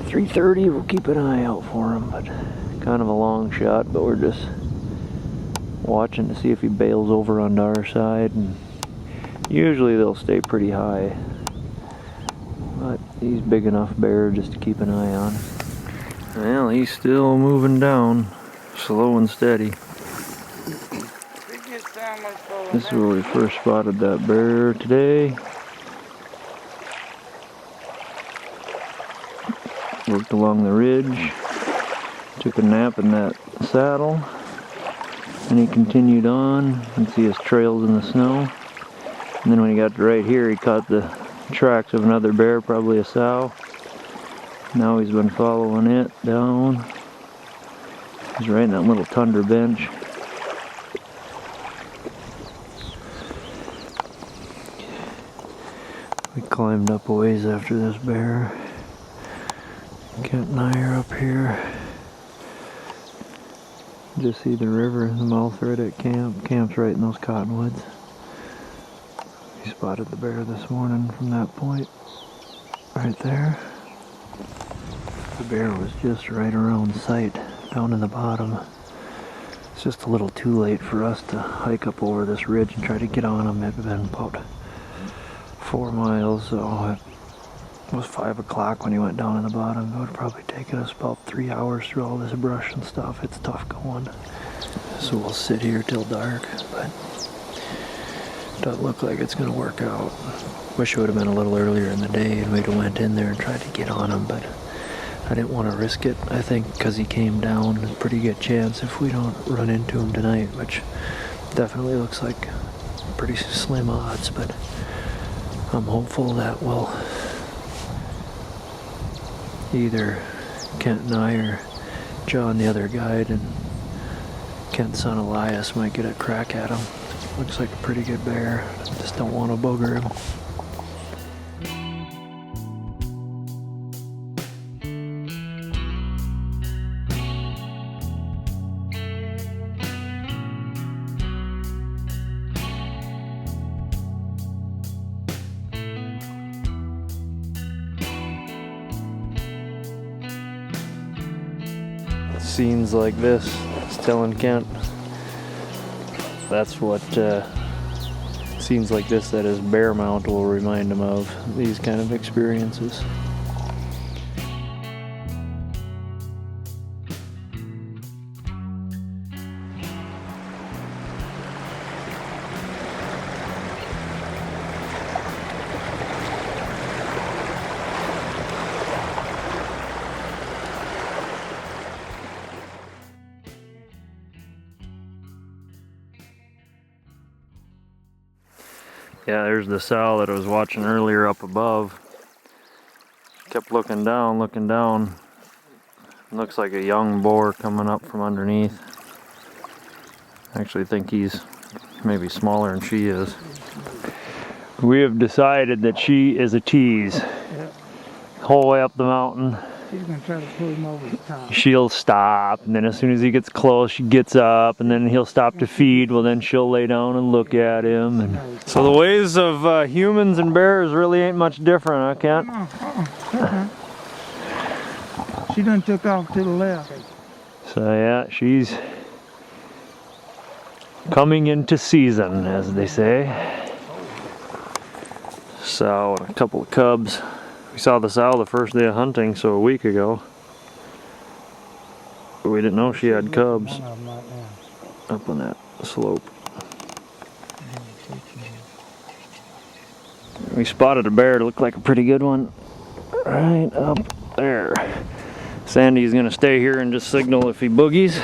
3:30, we'll keep an eye out for him, but kind of a long shot, but we're just watching to see if he bails over onto our side, and usually they'll stay pretty high, but he's big enough bear just to keep an eye on. Well, he's still moving down, slow and steady. This is where we first spotted that bear today. Worked along the ridge, took a nap in that saddle, and he continued on. You can see his trails in the snow. And then when he got to right here, he caught the tracks of another bear, probably a sow. Now he's been following it down. He's right in that little tundra bench. We climbed up a ways after this bear. Kent and I are up here. Just see the river, the mouth right at camp. Camp's right in those cottonwoods. We spotted the bear this morning from that point. Right there. The bear was just right around sight, down in the bottom. It's just a little too late for us to hike up over this ridge and try to get on him. It had been about 4 miles, so it was 5 o'clock when he went down in the bottom. It would have probably taken us about 3 hours through all this brush and stuff. It's tough going. So we'll sit here till dark, but it doesn't look like it's going to work out. Wish it would have been a little earlier in the day and we'd have went in there and tried to get on him, but I didn't want to risk it. I think because he came down, there's a pretty good chance if we don't run into him tonight, which definitely looks like pretty slim odds, but I'm hopeful that we'll either Kent and I or John, the other guide, and Kent's son Elias might get a crack at him. Looks like a pretty good bear. Just don't want to booger him. Scenes like this, it's telling Kent, that's what scenes like this that his bear mount will remind him of, these kind of experiences. Yeah, there's the sow that I was watching earlier up above. Kept looking down, looking down. Looks like a young boar coming up from underneath. I actually think he's maybe smaller than she is. We have decided that she is a tease. Yep. Whole way up the mountain. She's gonna try to pull him over the top. She'll stop, and then as soon as he gets close, she gets up, and then he'll stop to feed. Well, then she'll lay down and look at him. And so the ways of humans and bears really ain't much different, huh, Kent? She done took off to the left. So yeah, she's coming into season, as they say. So, and a couple of cubs. We saw the sow the first day of hunting, so a week ago. But we didn't know she had cubs One of them right now. up on that slope. We spotted a bear. It looked like a pretty good one right up there. Sandy's gonna stay here and just signal if he boogies,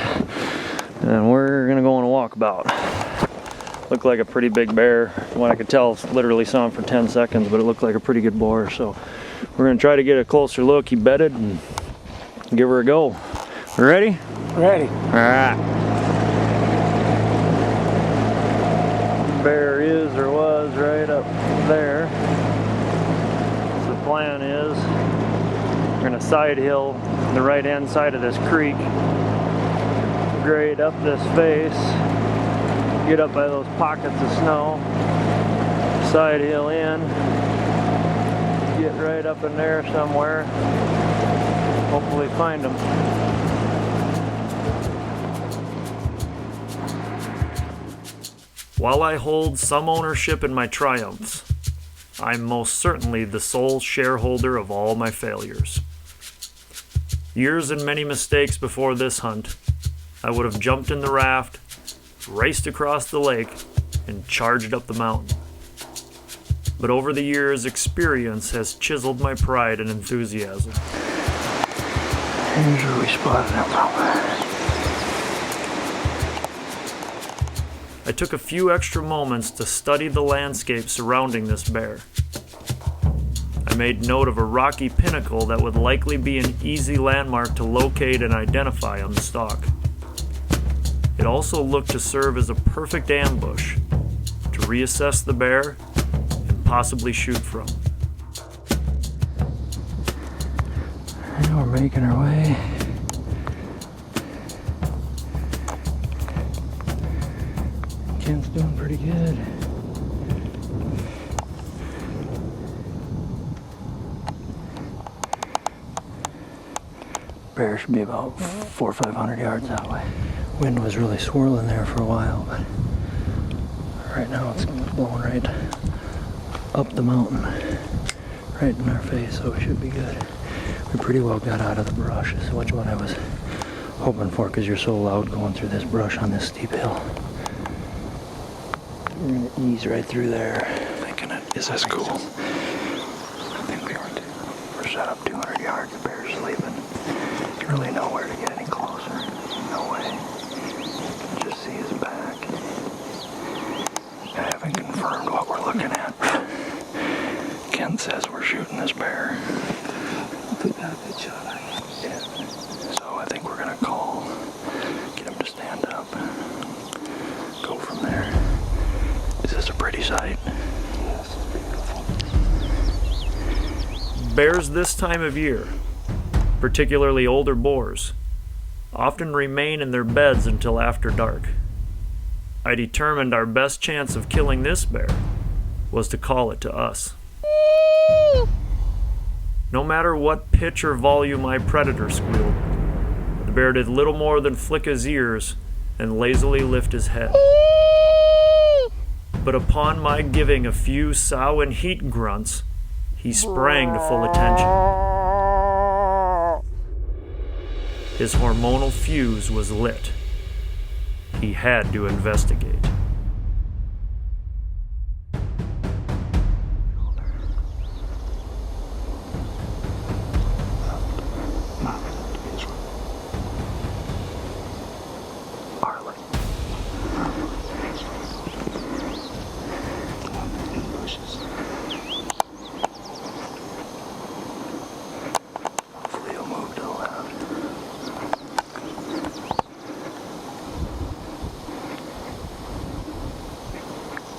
and we're gonna go on a walkabout. Looked like a pretty big bear. From what I could tell, literally saw him for 10 seconds, but it looked like a pretty good boar. So we're gonna try to get a closer look. He bedded and give her a go. Ready? Ready. All right. Bear is or was right up there. So the plan is we're gonna side hill the right hand side of this creek, grade up this face, get up by those pockets of snow, side hill in, get right up in there somewhere, hopefully find them. While I hold some ownership in my triumphs, I'm most certainly the sole shareholder of all my failures. Years and many mistakes before this hunt, I would have jumped in the raft, raced across the lake, and charged up the mountain. But over the years, experience has chiseled my pride and enthusiasm. Here's where we spotted him from. I took a few extra moments to study the landscape surrounding this bear. I made note of a rocky pinnacle that would likely be an easy landmark to locate and identify on the stalk. It also looked to serve as a perfect ambush to reassess the bear and possibly shoot from. And we're making our way. Ken's doing pretty good. Bear should be about 400 or 500 yards that way. Wind was really swirling there for a while, but right now it's blowing right up the mountain, right in our face, so it should be good. We pretty well got out of the brush, is what I was hoping for, because you're so loud going through this brush on this steep hill. We're gonna ease right through there. Thinking it is this cool. I think we're set up 200 yards. The bear's sleeping. Really nowhere to get any closer. No way. You can just see his back. I haven't confirmed what we're looking at. Ken says we're shooting this bear. I think that's a good shot. Yeah. So I think we're gonna call, get him to stand up, go from there. Is this a pretty sight? Yes, it's beautiful. Bears this time of year, particularly older boars, often remain in their beds until after dark. I determined our best chance of killing this bear was to call it to us. No matter what pitch or volume my predator squealed, the bear did little more than flick his ears and lazily lift his head. But upon my giving a few sow and heat grunts, he sprang to full attention. His hormonal fuse was lit. He had to investigate.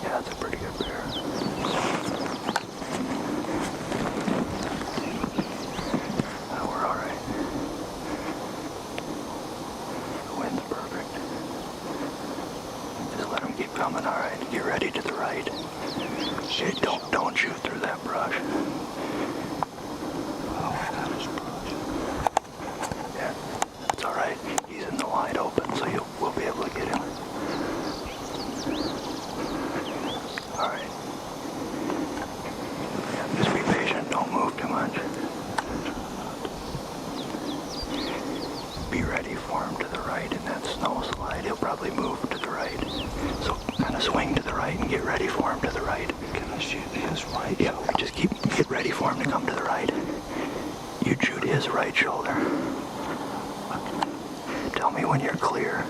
That's a pretty good bear. Oh, we're all right. The wind's perfect. Just let him keep coming. All right. Get ready to the right. Okay, don't shoot through that brush. Oh, that is brush. Yeah, that's all right. He's in the wide open, so we'll be able to get him. All right. Yeah, just be patient. Don't move too much. Get ready for him to come to the right. You shoot his right shoulder. Tell me when you're clear.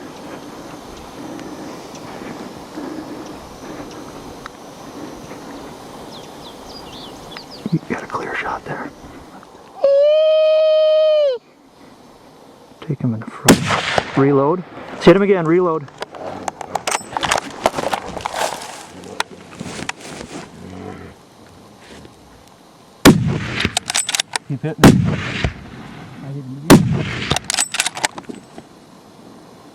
You got a clear shot there. Take him in front. Reload. Let's hit him again. Reload. Keep hitting him. I hit him again.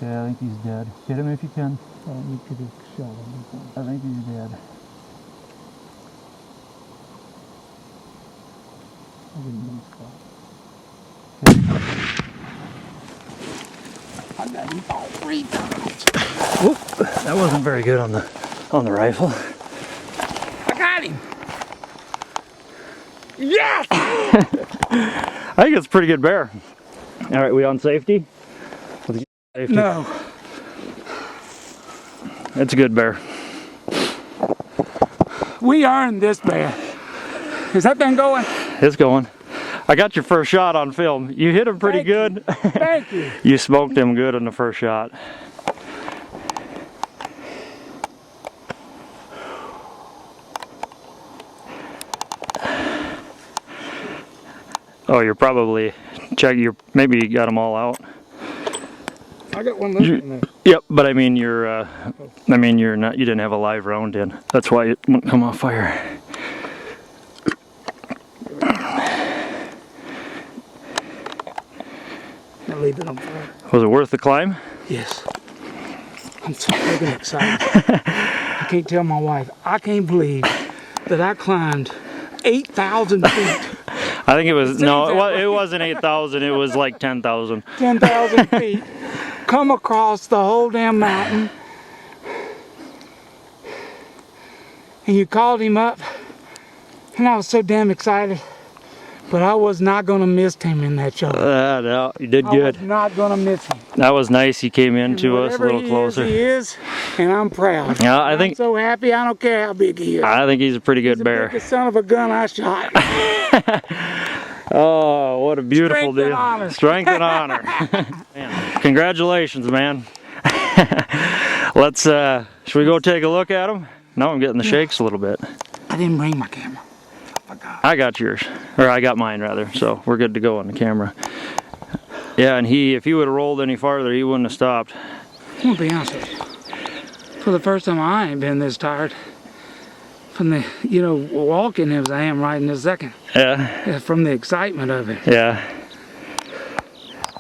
Yeah, I think he's dead. Hit him if you can. You could have shot him. I think he's dead. I didn't miss that. I got him all 3 times. Whoop, that wasn't very good on the rifle. I got him. Yes! I think it's a pretty good bear. All right, we on safety? Safety? No. It's a good bear. We earned this bear. Is that thing going? It's going. I got your first shot on film. You hit him pretty good. Thank you. You smoked him good on the first shot. Oh, you're probably maybe you got them all out. I got one left in there. Yep, but I mean you didn't have a live round in. That's why it wouldn't come off fire. I'll leave it on fire. Was it worth the climb? Yes. I'm so freaking excited. I can't tell my wife. I can't believe that I climbed 8,000 feet. I think it was, it wasn't 8,000, it was like 10,000. 10,000 feet. Come across the whole damn mountain. And you called him up. And I was so damn excited. But I was not going to miss him in that shot. No, you did I good. was not going to miss him. That was nice. He came in to us a little closer. He is, and I'm proud. Yeah, I'm so happy. I don't care how big he is. I think he's a pretty good bear. He's the biggest son of a gun I shot. Oh, what a beautiful deal. Strength and honor. Strength and honor. Man, congratulations, man. Let's, should we go take a look at him? Now I'm getting the shakes a little bit. I didn't bring my camera. I forgot. I got yours, or I got mine rather, so we're good to go on the camera. Yeah, and if he would have rolled any farther, he wouldn't have stopped. I'm gonna be honest with you. For the first time, I ain't been this tired. From the, walking as I am riding this second. Yeah. From the excitement of it. Yeah.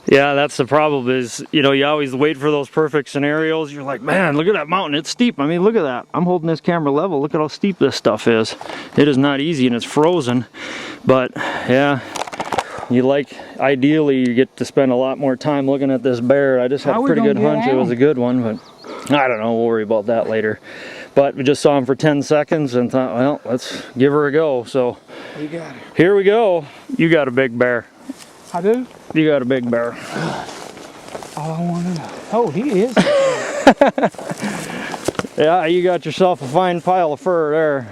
Yeah, that's the problem is, you always wait for those perfect scenarios. You're like, man, look at that mountain. It's steep. I mean, look at that. I'm holding this camera level. Look at how steep this stuff is. It is not easy and it's frozen. But, yeah, ideally, you get to spend a lot more time looking at this bear. I just had a pretty good hunch it was a good one, but I don't know. We'll worry about that later. But we just saw him for 10 seconds and thought, well, let's give her a go. So, You got it. here we go. You got a big bear. I do? You got a big bear. All I want to know. Oh, he is. Yeah, you got yourself a fine pile of fur there.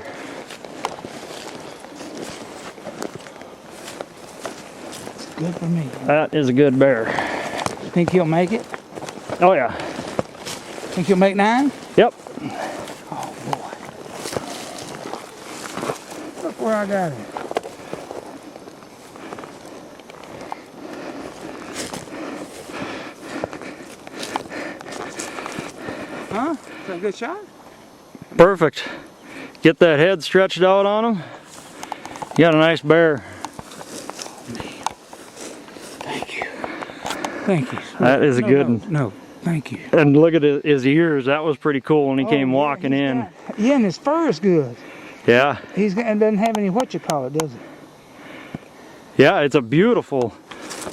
It's good for me. That is a good bear. Think he'll make it? Oh yeah. Think he'll make 9? Yep. Oh boy. Look where I got him. Huh? Is that a good shot? Perfect. Get that head stretched out on him. You got a nice bear. Thank you. Thank you. That is a good one. No, thank you. And look at his ears. That was pretty cool when he came walking in. Yeah, and his fur is good. Yeah. It doesn't have any does it? Yeah, it's a beautiful,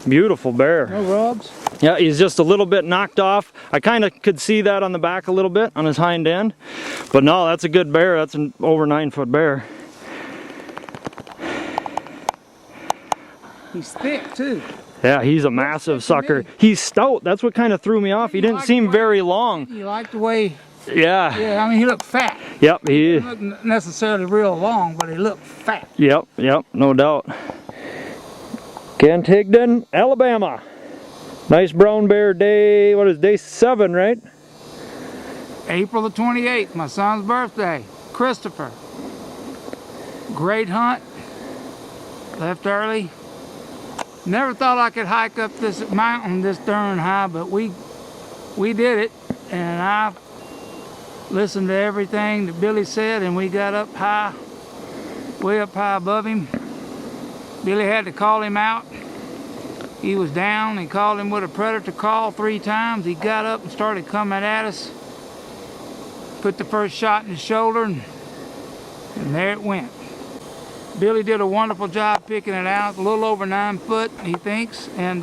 beautiful bear. No rubs? Yeah, he's just a little bit knocked off. I kind of could see that on the back a little bit, on his hind end. But no, that's a good bear. That's an over 9-foot bear. He's thick too. Yeah, he's a massive sucker. He's stout. That's what kind of threw me off. He didn't seem very long. You like the way Yeah. Yeah, I mean, he looked fat. Yep. He wasn't necessarily real long, but he looked fat. Yep. No doubt. Cantigton, Alabama. Nice brown bear day. What is day 7, right? April the 28th, my son's birthday. Christopher. Great hunt. Left early. Never thought I could hike up this mountain this darn high, but we did it, and I listened to everything that Billy said, and we got up high, way up high above him. Billy had to call him out. He was down. He called him with a predator call 3 times. He got up and started coming at us. Put the first shot in his shoulder, and there it went. Billy did a wonderful job picking it out. A little over 9 foot, he thinks, and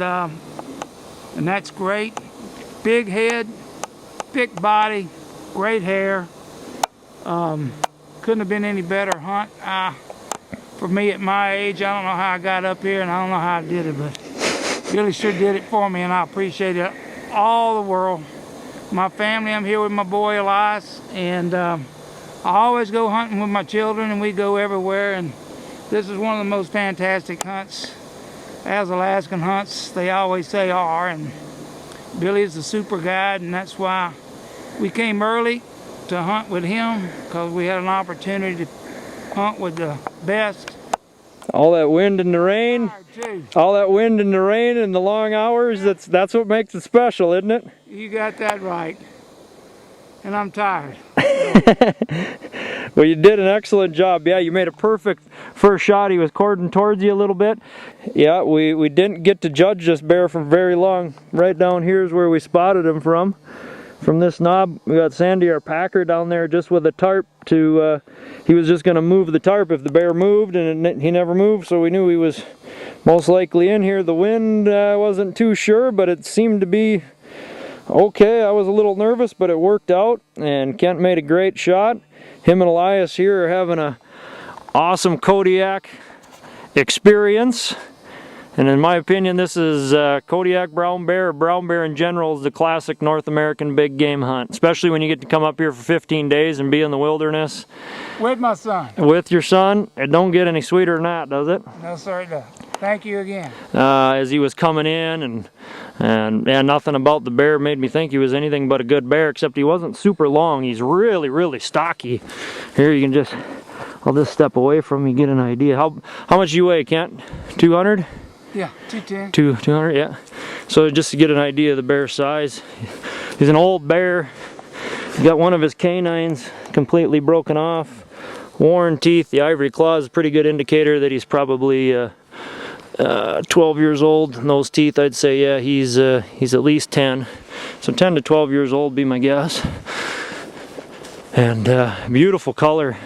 that's great. Big head, thick body, great hair. Couldn't have been any better hunt. For me at my age, I don't know how I got up here, and I don't know how I did it, but Billy sure did it for me, and I appreciate it all the world. My family, I'm here with my boy Elias, and I always go hunting with my children, and we go everywhere, and this is one of the most fantastic hunts, as Alaskan hunts, they always say are, and Billy is a super guide, and that's why we came early to hunt with him, because we had an opportunity to hunt with the best. All that wind and the rain. All that wind and the rain and the long hours, that's what makes it special, isn't it? You got that right. And I'm tired. Well, you did an excellent job. Yeah, you made a perfect first shot. He was cording towards you a little bit. Yeah, we didn't get to judge this bear for very long. Right down here is where we spotted him from. From this knob, we got Sandy, our packer, down there just with a tarp to, he was just going to move the tarp if the bear moved, and he never moved, so we knew he was most likely in here. The wind, wasn't too sure, but it seemed to be okay. I was a little nervous, but it worked out, and Kent made a great shot. Him and Elias here are having an awesome Kodiak experience. And in my opinion, this is Kodiak brown bear, or brown bear in general, is the classic North American big game hunt. Especially when you get to come up here for 15 days and be in the wilderness. With my son. With your son. It don't get any sweeter than that, does it? No, sir, it doesn't. Thank you again. As he was coming in, and yeah, nothing about the bear made me think he was anything but a good bear, except he wasn't super long. He's really, really stocky. Here you can just, I'll just step away from him, you get an idea. How much you weigh, Kent? 200? Yeah, 210. 200, yeah. So just to get an idea of the bear's size, he's an old bear. He's got one of his canines completely broken off, worn teeth. The ivory claw is a pretty good indicator that he's probably 12 years old. And those teeth, I'd say, yeah, he's at least 10. So 10 to 12 years old, be my guess. And beautiful color,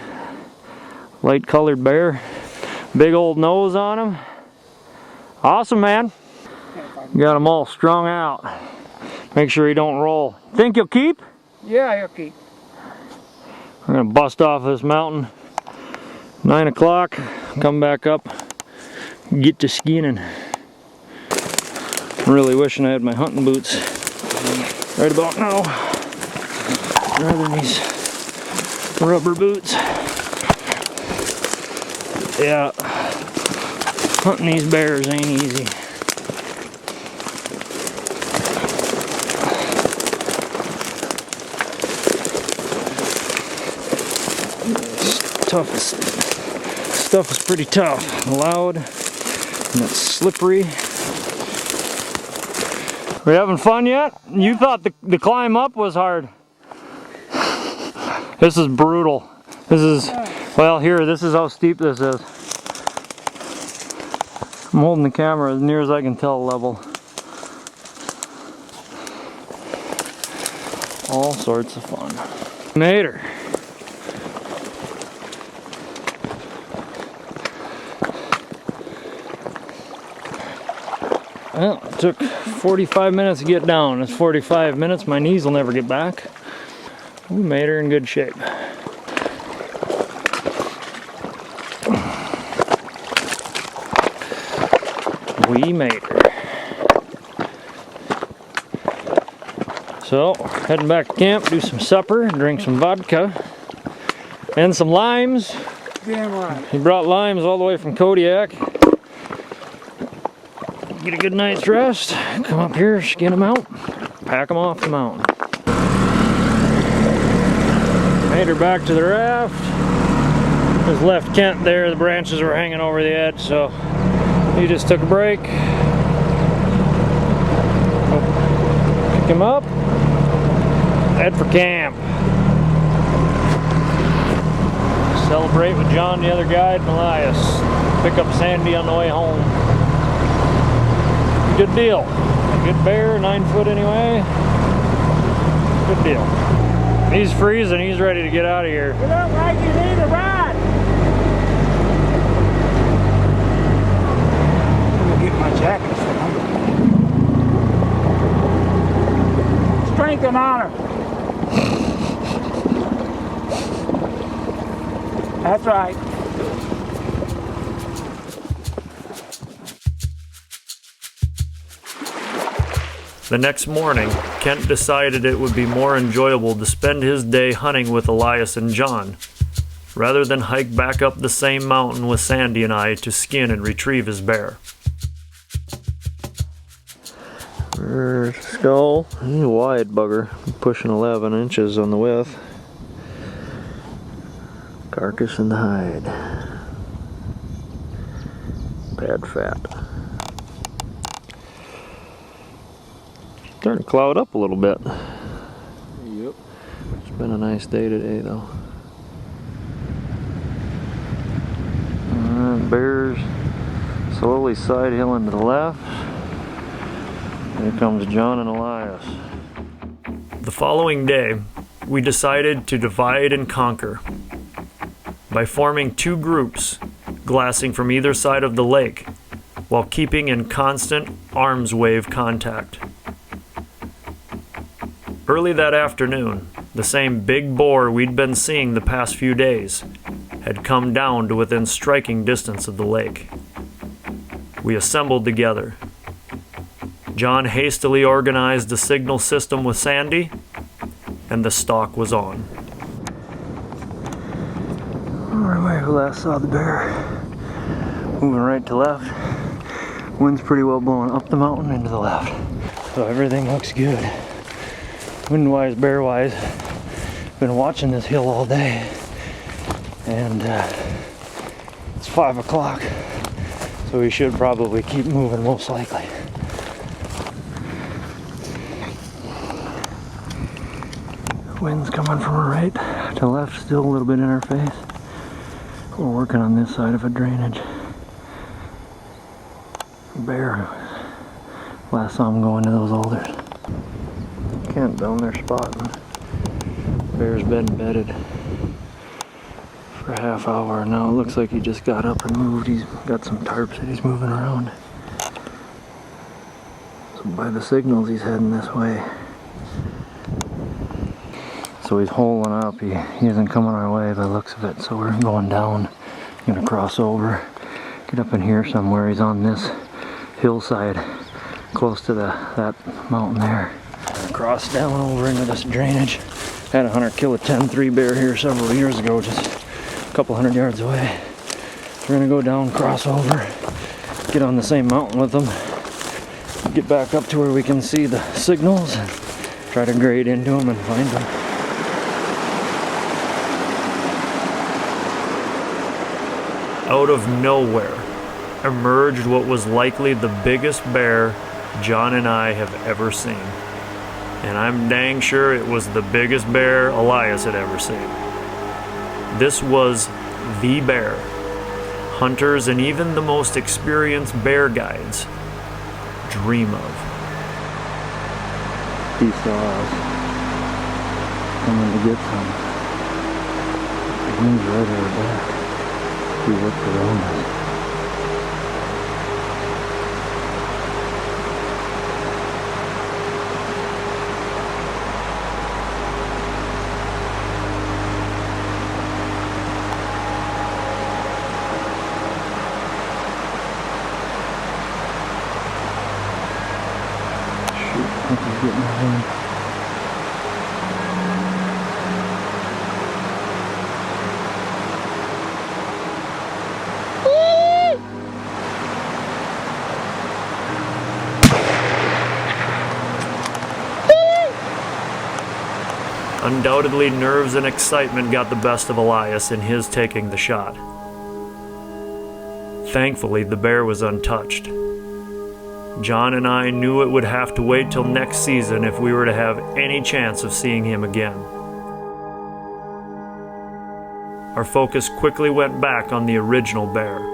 light colored bear. Big old nose on him. Awesome, man. Got him all strung out. Make sure he don't roll. Think he'll keep? Yeah, he'll keep. We're gonna bust off this mountain. 9 o'clock, come back up, get to skinning. I'm really wishing I had my hunting boots right about now, rather than these rubber boots. Yeah. Hunting these bears ain't easy. Stuff is pretty tough, loud, and it's slippery. We having fun yet? You thought the climb up was hard. This is brutal. This is, well, here, this is how steep this is. I'm holding the camera as near as I can tell level. All sorts of fun. Mater. Well, it took 45 minutes to get down. It's 45 minutes. My knees will never get back. We made her in good shape. We made her. So, heading back to camp, do some supper, drink some vodka, and some limes. Damn right. He brought limes all the way from Kodiak. Get a good night's rest, come up here, skin them out, pack them off the mountain. Made her back to the raft. Just left Kent there, the branches were hanging over the edge, so he just took a break. Pick him up, head for camp. Celebrate with John, the other guide, and Elias. Pick up Sandy on the way home. Good deal. Good bear, 9 foot anyway. Good deal. He's freezing, he's ready to get out of here. You look like you need a ride. I'm gonna get my jacket. Strength and honor. That's right. The next morning, Kent decided it would be more enjoyable to spend his day hunting with Elias and John, rather than hike back up the same mountain with Sandy and I to skin and retrieve his bear. Skull, he's a wide bugger, pushing 11 inches on the width. Carcass and the hide. Bad fat. Starting to cloud up a little bit. Yep. It's been a nice day today though. Bears slowly side hilling to the left. Here comes John and Elias. The following day, we decided to divide and conquer by forming 2 groups, glassing from either side of the lake, while keeping in constant arms wave contact. Early that afternoon, the same big boar we'd been seeing the past few days had come down to within striking distance of the lake. We assembled together. John hastily organized the signal system with Sandy, and the stalk was on. Right where we last saw the bear. Moving right to left. Wind's pretty well blowing up the mountain into the left. So everything looks good. Wind-wise, bear-wise, been watching this hill all day. And it's 5 o'clock. So we should probably keep moving most likely. Wind's coming from our right to left, still a little bit in our face. We're working on this side of a drainage. Bear. Last saw him go into those alders. Kent down there spotting. Bear's been bedded for a half hour now. It looks like he just got up and moved. He's got some tarps that he's moving around. So by the signals he's heading this way. So he's holing up. He isn't coming our way by the looks of it. So we're going down. Gonna cross over. Get up in here somewhere. He's on this hillside close to that mountain there. Cross down over into this drainage. Had a hunter kill a 10-3 bear here several years ago, just a couple hundred yards away. We're gonna go down, cross over, get on the same mountain with them, get back up to where we can see the signals, and try to grade into them and find them. Out of nowhere emerged what was likely the biggest bear John and I have ever seen. And I'm dang sure it was the biggest bear Elias had ever seen. This was the bear hunters and even the most experienced bear guides dream of. He saw us coming to get some. The wind's right at our back. We looked around us. Shoot, I think he's getting our wind. Undoubtedly, nerves and excitement got the best of Elias in his taking the shot. Thankfully, the bear was untouched. John and I knew it would have to wait till next season if we were to have any chance of seeing him again. Our focus quickly went back on the original bear.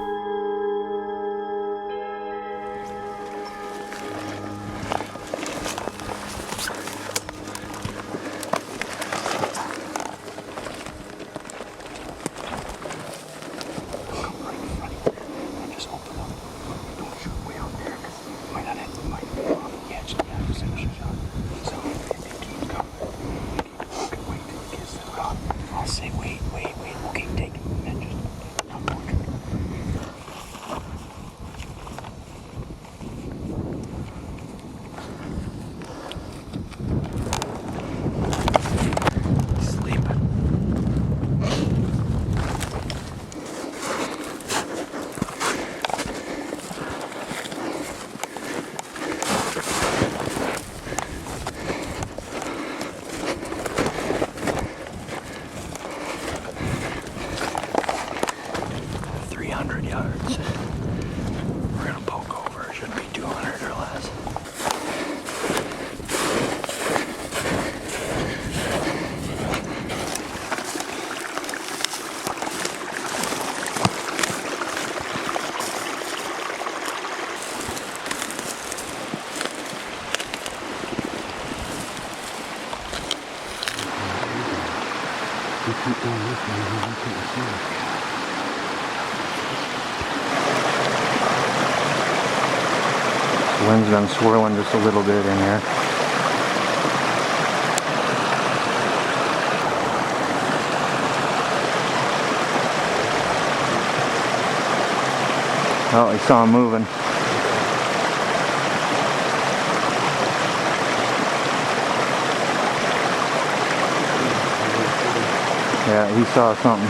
The wind's been swirling just a little bit in here. Oh, I saw him moving. Yeah, he saw something.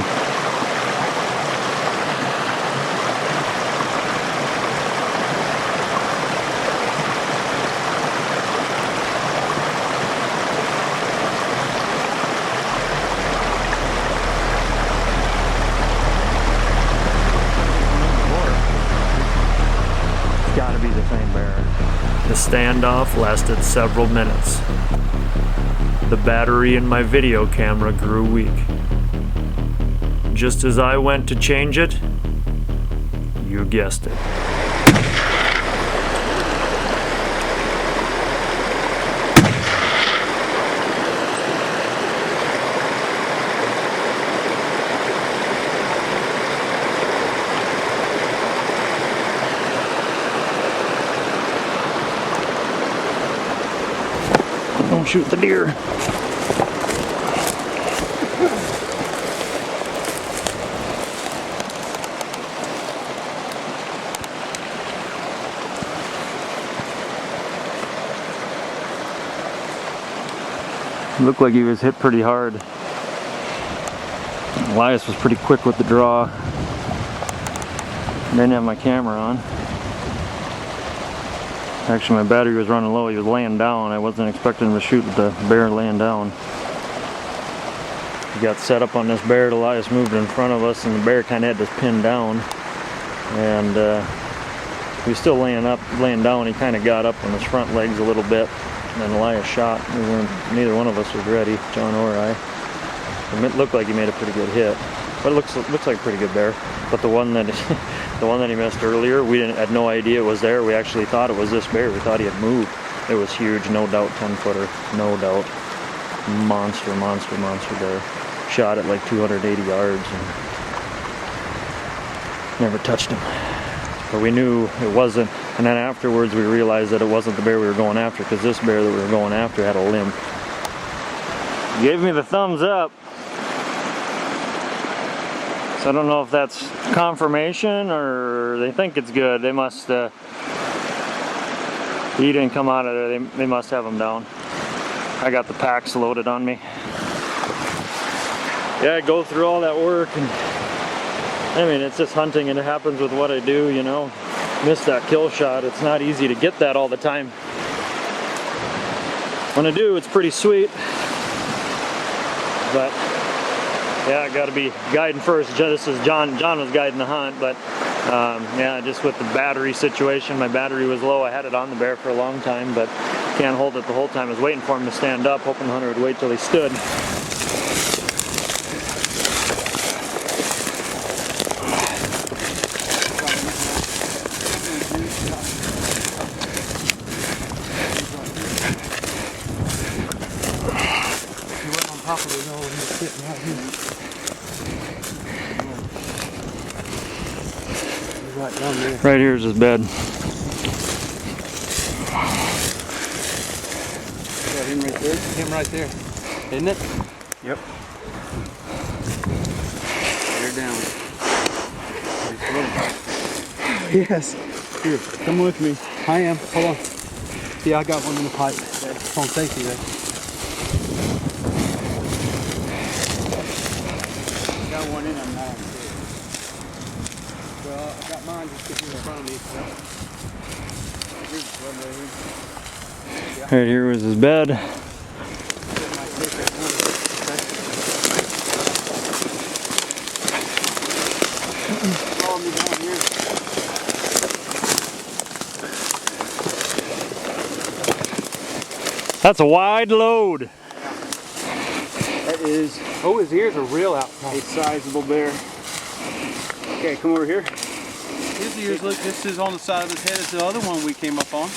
It's gotta be the same bear. The standoff lasted several minutes. The battery in my video camera grew weak. Just as I went to change it, you guessed it. Don't shoot the deer. Looked like he was hit pretty hard. Elias was pretty quick with the draw. Didn't have my camera on. Actually, my battery was running low. He was laying down. I wasn't expecting him to shoot with the bear laying down. He got set up on this bear. Elias moved in front of us, and the bear kind of had to pin down. And he was still laying down. He kind of got up on his front legs a little bit. And then Elias shot. Neither one of us was ready, John or I. It looked like he made a pretty good hit, but it looks like a pretty good bear. But the one that he missed earlier, we had no idea it was there. We actually thought it was this bear. We thought he had moved. It was huge, no doubt, 10-footer, no doubt. Monster bear. Shot at like 280 yards and never touched him. But we knew it wasn't, and then afterwards we realized that it wasn't the bear we were going after, because this bear that we were going after had a limp. He gave me the thumbs up. So I don't know if that's confirmation or they think it's good. They must, he didn't come out of there. They must have him down. I got the packs loaded on me. Yeah, I go through all that work, and I mean, it's just hunting, and it happens with what I do, you know. Miss that kill shot. It's not easy to get that all the time. When I do, it's pretty sweet. but yeah, got to be guiding first. This is John was guiding the hunt, but yeah, just with the battery situation, my battery was low. I had it on the bear for a long time, but can't hold it the whole time. I was waiting for him to stand up, hoping the hunter would wait till he stood. Right here is his bed. Got him right there. Him right there. Isn't it? Yep. They're down. Yes. Here, come with me. I am. Hold on. Yeah, I got one in the pipe. On safety, right? Got one in them now. Well, I got mine just sitting in front of me. Here's one right here. Right here was his bed. That's a wide load. That is, oh, his ears are real outside. A sizable bear. Okay, come over here. His ears look, this is on the side of his head. It's the other one we came up on.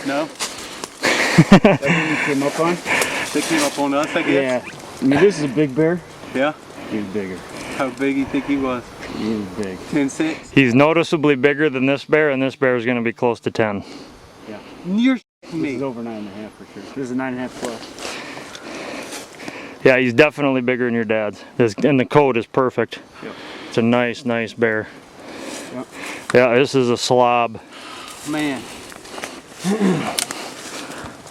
No? That one you came up on? They came up on us, I guess. Yeah. I mean, this is a big bear. Yeah? He's bigger. How big do you think he was? He was big. 10-6? He's noticeably bigger than this bear, and this bear is going to be close to 10. Yeah. You're This me. is over 9.5 for sure. This is 9.5 plus. Yeah, he's definitely bigger than your dad's. And the coat is perfect. Yep. It's a nice, nice bear. Yep. Yeah, this is a slob. Man.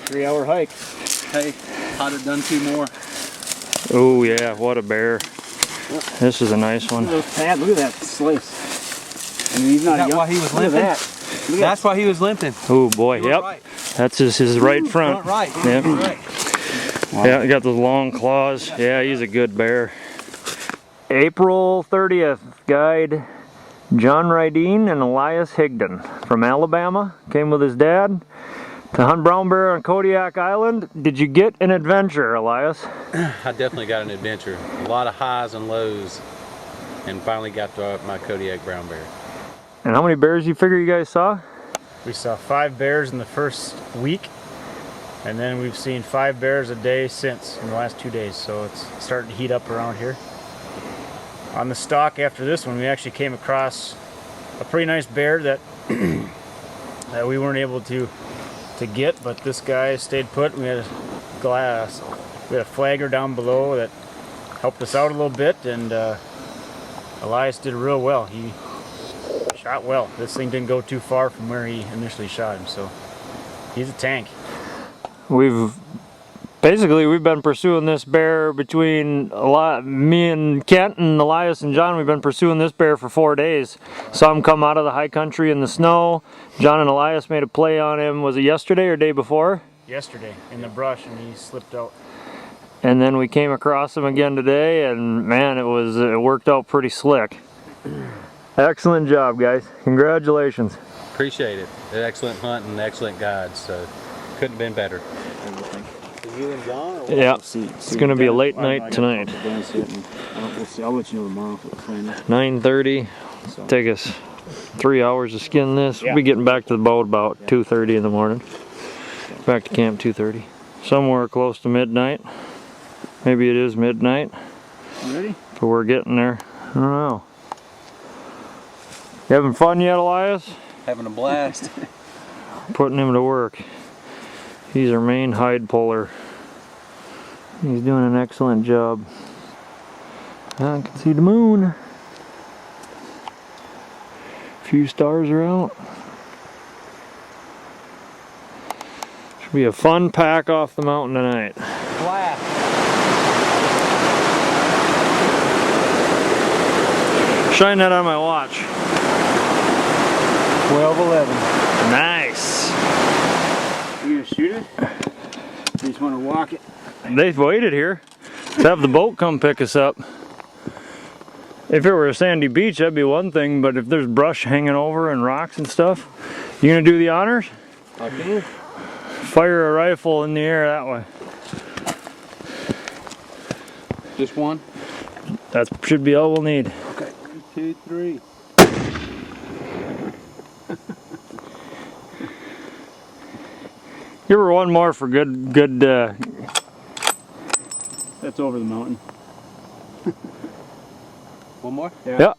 3-hour hike. Hey, I'd have done 2 more. Oh yeah, what a bear. This is a nice one. Look at those pads. Look at that slice. I mean, he's not Is that young. why he was Look at limping? that. Look at That's why he was limping. Oh boy, You were yep. right. That's his right front. Front right. Yep. Right. Wow. Yeah, he got those long claws. Yeah, he's a good bear. April 30th, guide John Rydeen and Elias Higdon from Alabama. Came with his dad to hunt brown bear on Kodiak Island. Did you get an adventure, Elias? I definitely got an adventure. A lot of highs and lows, and finally got to my Kodiak brown bear. And how many bears you figure you guys saw? We saw 5 bears in the first week, and then we've seen 5 bears a day since in the last 2 days, so it's starting to heat up around here. On the stalk after this one, we actually came across a pretty nice bear that that we weren't able to get, but this guy stayed put. We had a flagger down below that helped us out a little bit, and Elias did real well. He shot well. This thing didn't go too far from where he initially shot him, so he's a tank. We've been pursuing this bear between me and Kent and Elias and John. We've been pursuing this bear for 4 days. Saw him come out of the high country in the snow. John and Elias made a play on him. Was it yesterday or day before? Yesterday in the brush, and he slipped out. And then we came across him again today, and man, it worked out pretty slick. Excellent job, guys. Congratulations. Appreciate it. An excellent hunt and excellent guides, so couldn't have been better. You and John? Or what? Yeah, See, it's going to be a late night tonight. We'll see. I'll let you know tomorrow if it's raining. 9:30. So. Take us 3 hours to skin this. Yeah. We'll be getting back to the boat about 2:30 in the morning. Back to camp 2:30. Somewhere close to midnight. Maybe it is midnight. You ready? But we're getting there. I don't know. You having fun yet, Elias? Having a blast. Putting him to work. He's our main hide puller. He's doing an excellent job. I can see the moon. A few stars are out. Should be a fun pack off the mountain tonight. Blast. Shine that on my watch. 12:11. Nice. You gonna shoot it? You just want to walk it? They've waited here. Have the boat come pick us up. If it were a sandy beach, that'd be one thing, but if there's brush hanging over and rocks and stuff, you gonna do the honors? I can. Fire a rifle in the air that way. Just one? That should be all we'll need. Okay. 1, 2, 3. Give her one more for good. That's over the mountain. One more? Yeah.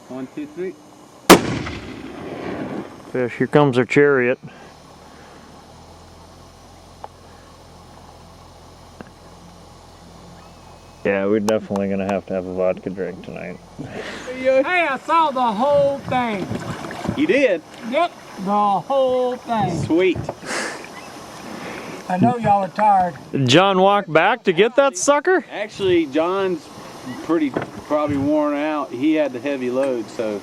1, 2, 3. Fish. Here comes our chariot. Yeah, we're definitely gonna have to have a vodka drink tonight. Hey, I saw the whole thing. You did? Yep, the whole thing. Sweet. I know y'all are tired. Did John walk back to get that sucker? Actually, John's probably worn out. He had the heavy load, so.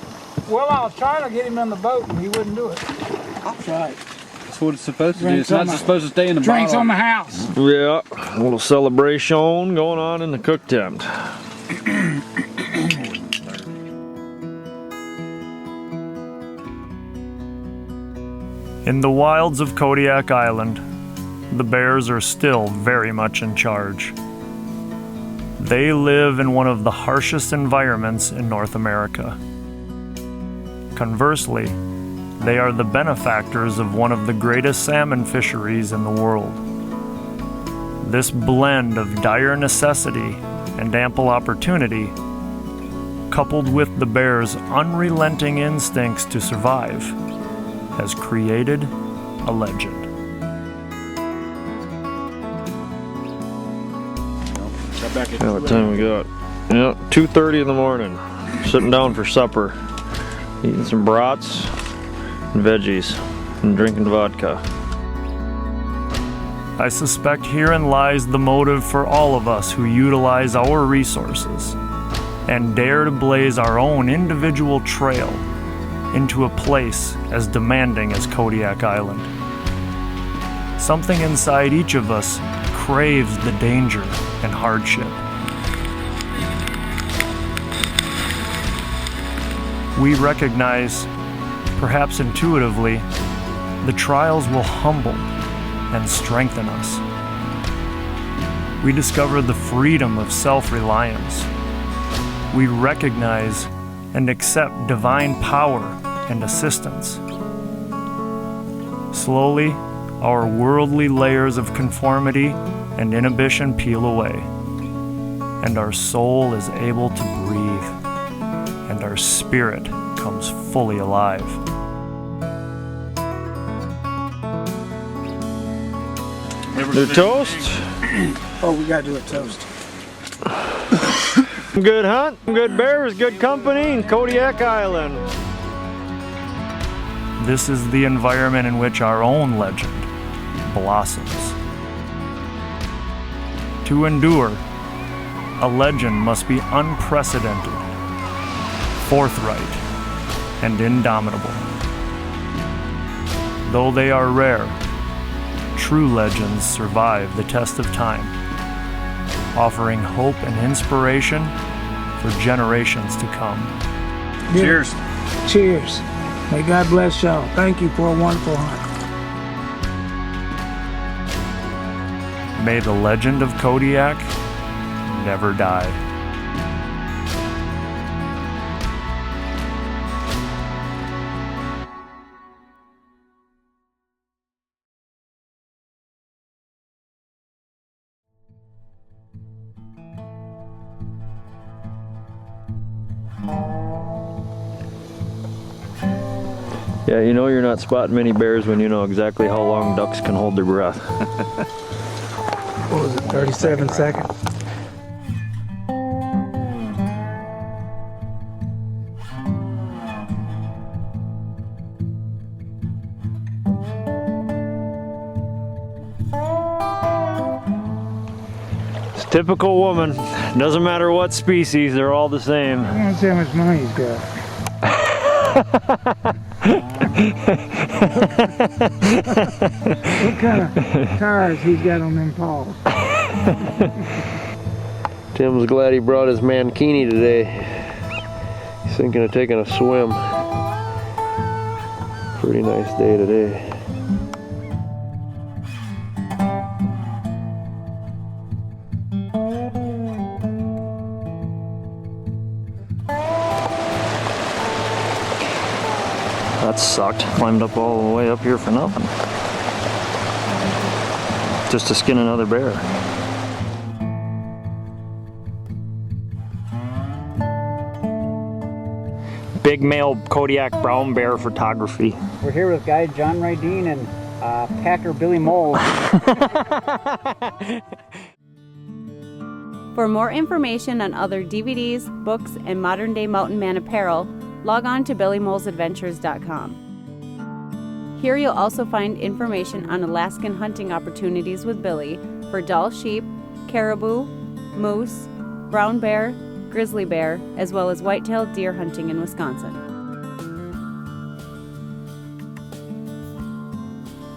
Well, I was trying to get him in the boat and he wouldn't do it. That's right. That's what it's supposed to do. Drinks It's not on just supposed to stay in the bottle. Drinks on the house. Yeah, a little celebration going on in the cook tent. In the wilds of Kodiak Island, the bears are still very much in charge. They live in one of the harshest environments in North America. Conversely, they are the benefactors of one of the greatest salmon fisheries in the world. This blend of dire necessity and ample opportunity, coupled with the bears' unrelenting instincts to survive, has created a legend. What time we got? Yeah, 2:30 in the morning. Sitting down for supper, eating some brats and veggies, and drinking vodka. I suspect herein lies the motive for all of us who utilize our resources and dare to blaze our own individual trail into a place as demanding as Kodiak Island. Something inside each of us craves the danger and hardship. We recognize, perhaps intuitively, the trials will humble and strengthen us. We discover the freedom of self-reliance. We recognize and accept divine power and assistance. Slowly, our worldly layers of conformity and inhibition peel away, and our soul is able to breathe, and our spirit comes fully alive. The toast? Oh, we gotta do a toast. Good hunt, good bears, good company in Kodiak Island. This is the environment in which our own legend blossoms. To endure, a legend must be unprecedented, forthright, and indomitable. Though they are rare, true legends survive the test of time, offering hope and inspiration for generations to come. Cheers. Cheers. May God bless y'all. Thank you for a wonderful hunt. May the legend of Kodiak never die. Yeah, you know you're not spotting many bears when you know exactly how long ducks can hold their breath. What was it, 37 seconds? It's a typical woman. Doesn't matter what species, they're all the same. I want to see how much money he's got. What kind of tires he's got on them paws? Tim's glad he brought his mankini today. He's thinking of taking a swim. Pretty nice day today. That sucked. Climbed up all the way up here for nothing. Just to skin another bear. Big male Kodiak brown bear photography. We're here with guide John Rydeen and packer Billy Molls. For more information on other DVDs, books, and modern day mountain man apparel, log on to BillyMollsAdventures.com. Here you'll also find information on Alaskan hunting opportunities with Billy for Dall sheep, caribou, moose, brown bear, grizzly bear, as well as white-tailed deer hunting in Wisconsin.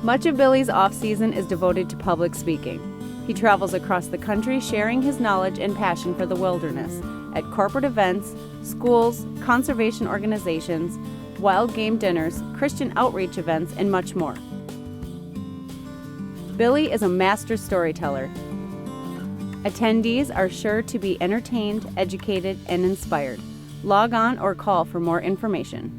Much of Billy's off-season is devoted to public speaking. He travels across the country sharing his knowledge and passion for the wilderness at corporate events, schools, conservation organizations, wild game dinners, Christian outreach events, and much more. Billy is a master storyteller. Attendees are sure to be entertained, educated, and inspired. Log on or call for more information.